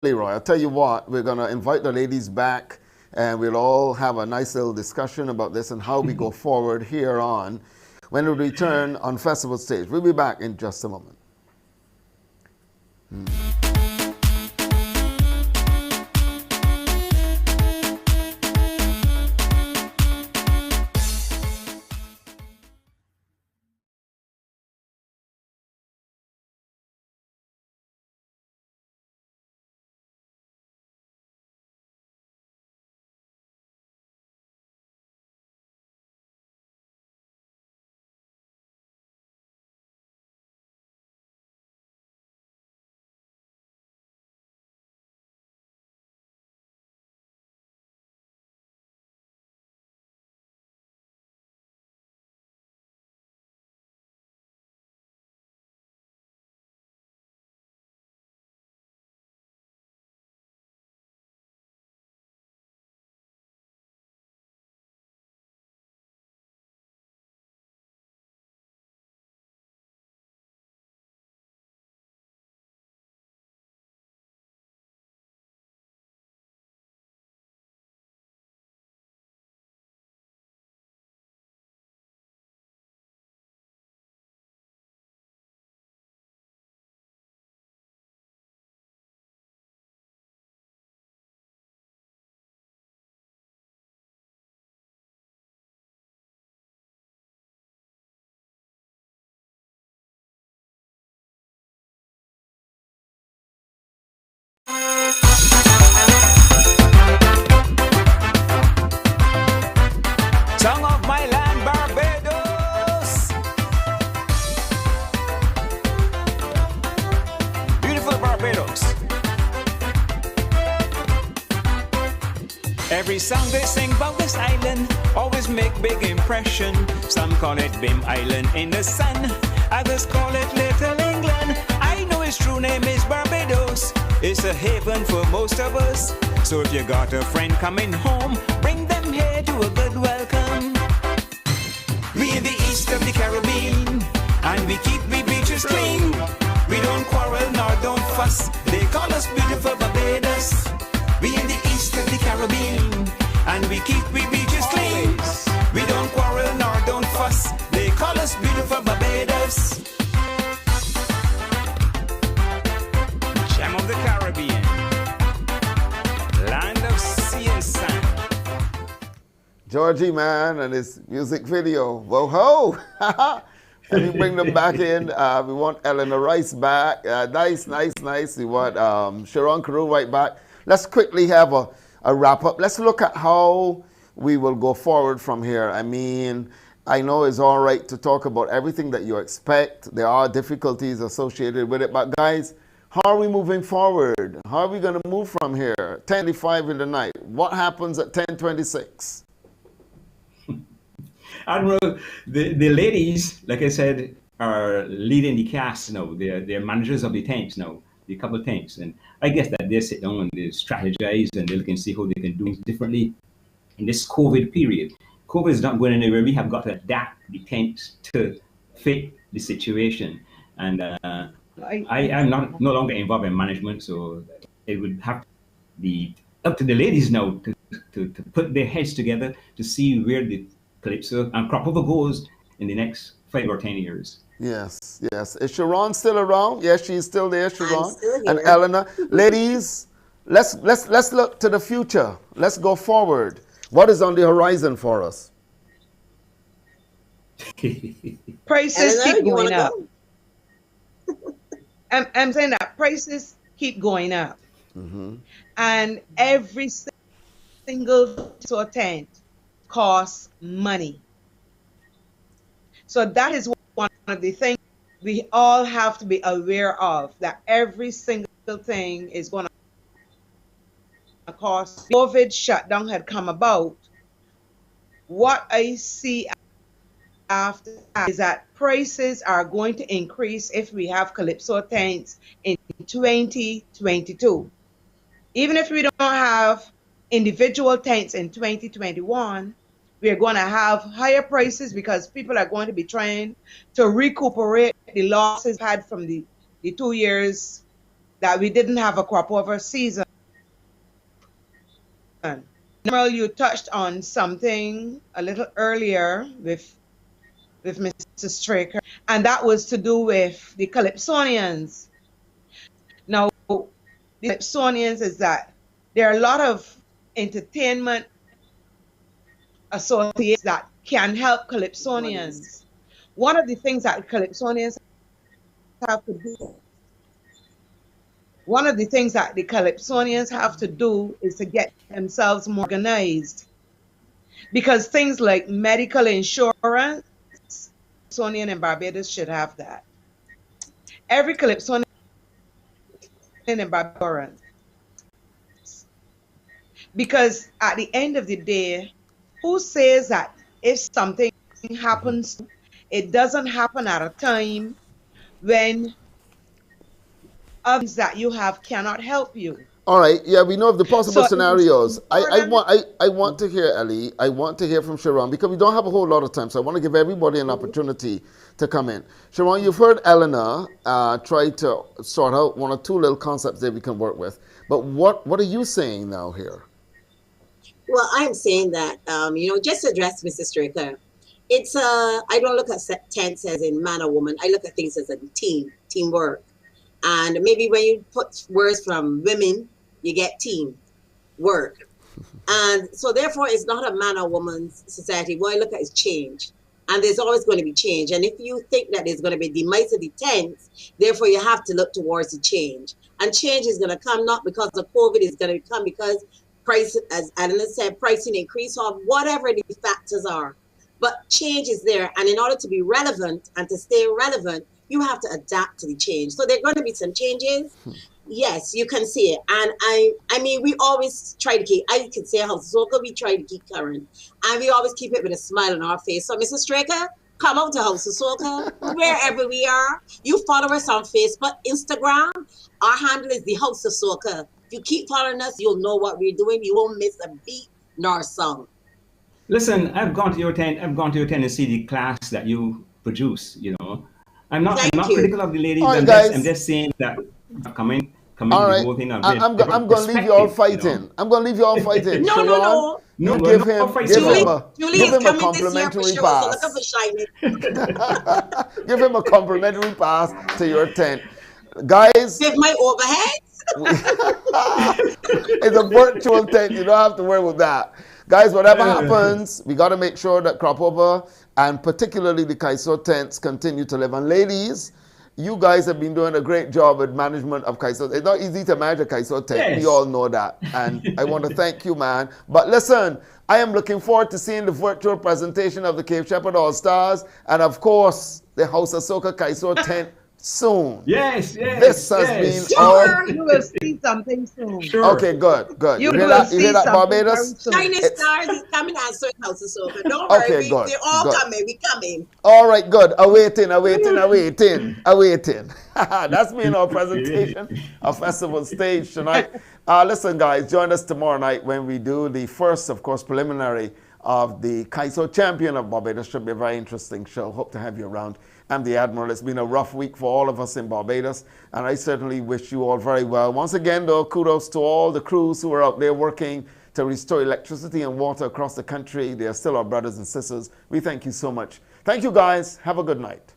Leroy, I'll tell you what, we're going to invite the ladies back and we'll all have a nice little discussion about this and how we go forward here on when we return on Festival Stage. We'll be back in just a moment. Song of my land, Barbados. Beautiful Barbados. Every song they sing about this island always make big impression. Some call it Bim Island in the sun, others call it Little England. I know its true name is Barbados. It's a haven for most of us. So if you got a friend coming home, bring them here to a good welcome. We in the east of the Caribbean, and we keep the beaches clean. We don't quarrel nor don't fuss. They call us beautiful Barbados. We in the east of the Caribbean, and we keep the beaches clean. We don't quarrel nor don't fuss. They call us beautiful Barbados. Gem of the Caribbean, land of sea and sand. Georgie, man, and his music video. Whoa, ho! Let me bring them back in. We want Eleanor Rice back. Nice. We want Sharon Carew right back. Let's quickly have a wrap up. Let's look at how we will go forward from here. I mean, I know it's all right to talk about everything that you expect. There are difficulties associated with it. But guys, how are we moving forward? How are we going to move from here? 10:25 in the night. What happens at 10:26? Admiral, the ladies, like I said, are leading the cast now. They're managers of the tents now, the couple of tents. And I guess that they sit down and they strategize and they can see how they can do things differently in this COVID period. COVID is not going anywhere. We have got to adapt the tents to fit the situation. And I am no longer involved in management, so it would have to be up to the ladies now to put their heads together to see where the Calypso and Crop Over goes in the next 5 or 10 years. Yes. Is Sharon still around? Yes, she's still there, Sharon. still here. And Eleanor. Ladies, let's look to the future. Let's go forward. What is on the horizon for us? Prices Eleanor, keep you going wanna up. go? I'm saying that prices keep going up. And every single tent costs money. So that is one of the things we all have to be aware of, that every single thing is going to cost. COVID shutdown had come about. What I see after that is that prices are going to increase if we have Calypso tents in 2022. Even if we don't have individual tents in 2021, we are going to have higher prices because people are going to be trying to recuperate the losses had from the 2 years that we didn't have a crop over season. Emerald, you touched on something a little earlier with Mr. Straker, and that was to do with the Calypsonians. Now, the Calypsonians is that there are a lot of entertainment associations that can help Calypsonians. One of the things that Calypsonians have to do, one of the things that the Calypsonians have to do is to get themselves more organized. Because things like medical insurance, Calypsonian and Barbados should have that. Every Calypsonian in Barbados. Because at the end of the day, who says that if something happens, it doesn't happen at a time when others that you have cannot help you? All right. Yeah, we know of the possible So scenarios. I important- want to hear, Ellie. I want to hear from Sharon because we don't have a whole lot of time. So I want to give everybody an opportunity to come in. Sharon, you've heard Eleanor try to sort out one or two little concepts that we can work with. But what are you saying now here? Well, I'm saying that, just to address Mr. Straker, it's I don't look at tents as in man or woman. I look at things as a teamwork. And maybe when you put words from women, you get team work. And so therefore, it's not a man or woman's society. What I look at is change. And there's always going to be change. And if you think that there's going to be demise of the tents, therefore you have to look towards the change. And change is going to come not because of COVID, it's going to come because price, as Adeline said, pricing increase or whatever the factors are. But change is there. And in order to be relevant and to stay relevant, you have to adapt to the change. So there are going to be some changes. Yes, you can see it. And I mean, we always try to keep, I could say House of Soca, we try to keep current. And we always keep it with a smile on our face. So Mr. Straker, come out to House of Soca, wherever we are. You follow us on Facebook, Instagram. Our handle is the House of Soca. If you keep following us, you'll know what we're doing. You won't miss a beat nor a song. Listen, I've gone to your tent and see the class that you produce, you know. I'm not critical of the ladies. All right, I'm just saying that coming all right. the whole thing. I'm going to leave you all fighting. You know? I'm going to leave you all fighting. No. Give him a complimentary pass. So look up for Give him a complimentary pass to your tent. Guys. Give my overheads. It's a virtual tent. You don't have to worry with that. Guys, whatever happens, we got to make sure that Crop Over and particularly the Kaiso tents continue to live. And ladies, you guys have been doing a great job with management of Kaiso. It's not easy to manage a Kaiso tent. Yes. We all know that. And I want to thank you, man. But listen, I am looking forward to seeing the virtual presentation of the Cape Shepherd All-Stars and, of course, the House of Soca Kaiso tent soon. Yes. This has been Sure, you will see something soon. Sure. Okay, good. You hear will that, see something Barbados? very soon. Shining Stars is coming and certain House of Soca. Don't worry, Okay, good, they're all good. coming. We coming. All right, good. Awaiting. That's been our presentation of Festival Stage tonight. Listen, guys, join us tomorrow night when we do the first, of course, preliminary of the Kaiso Champion of Barbados. Should be a very interesting show. Hope to have you around. I'm the Admiral. It's been a rough week for all of us in Barbados, and I certainly wish you all very well. Once again, though, kudos to all the crews who are out there working to restore electricity and water across the country. They are still our brothers and sisters. We thank you so much. Thank you, guys. Have a good night.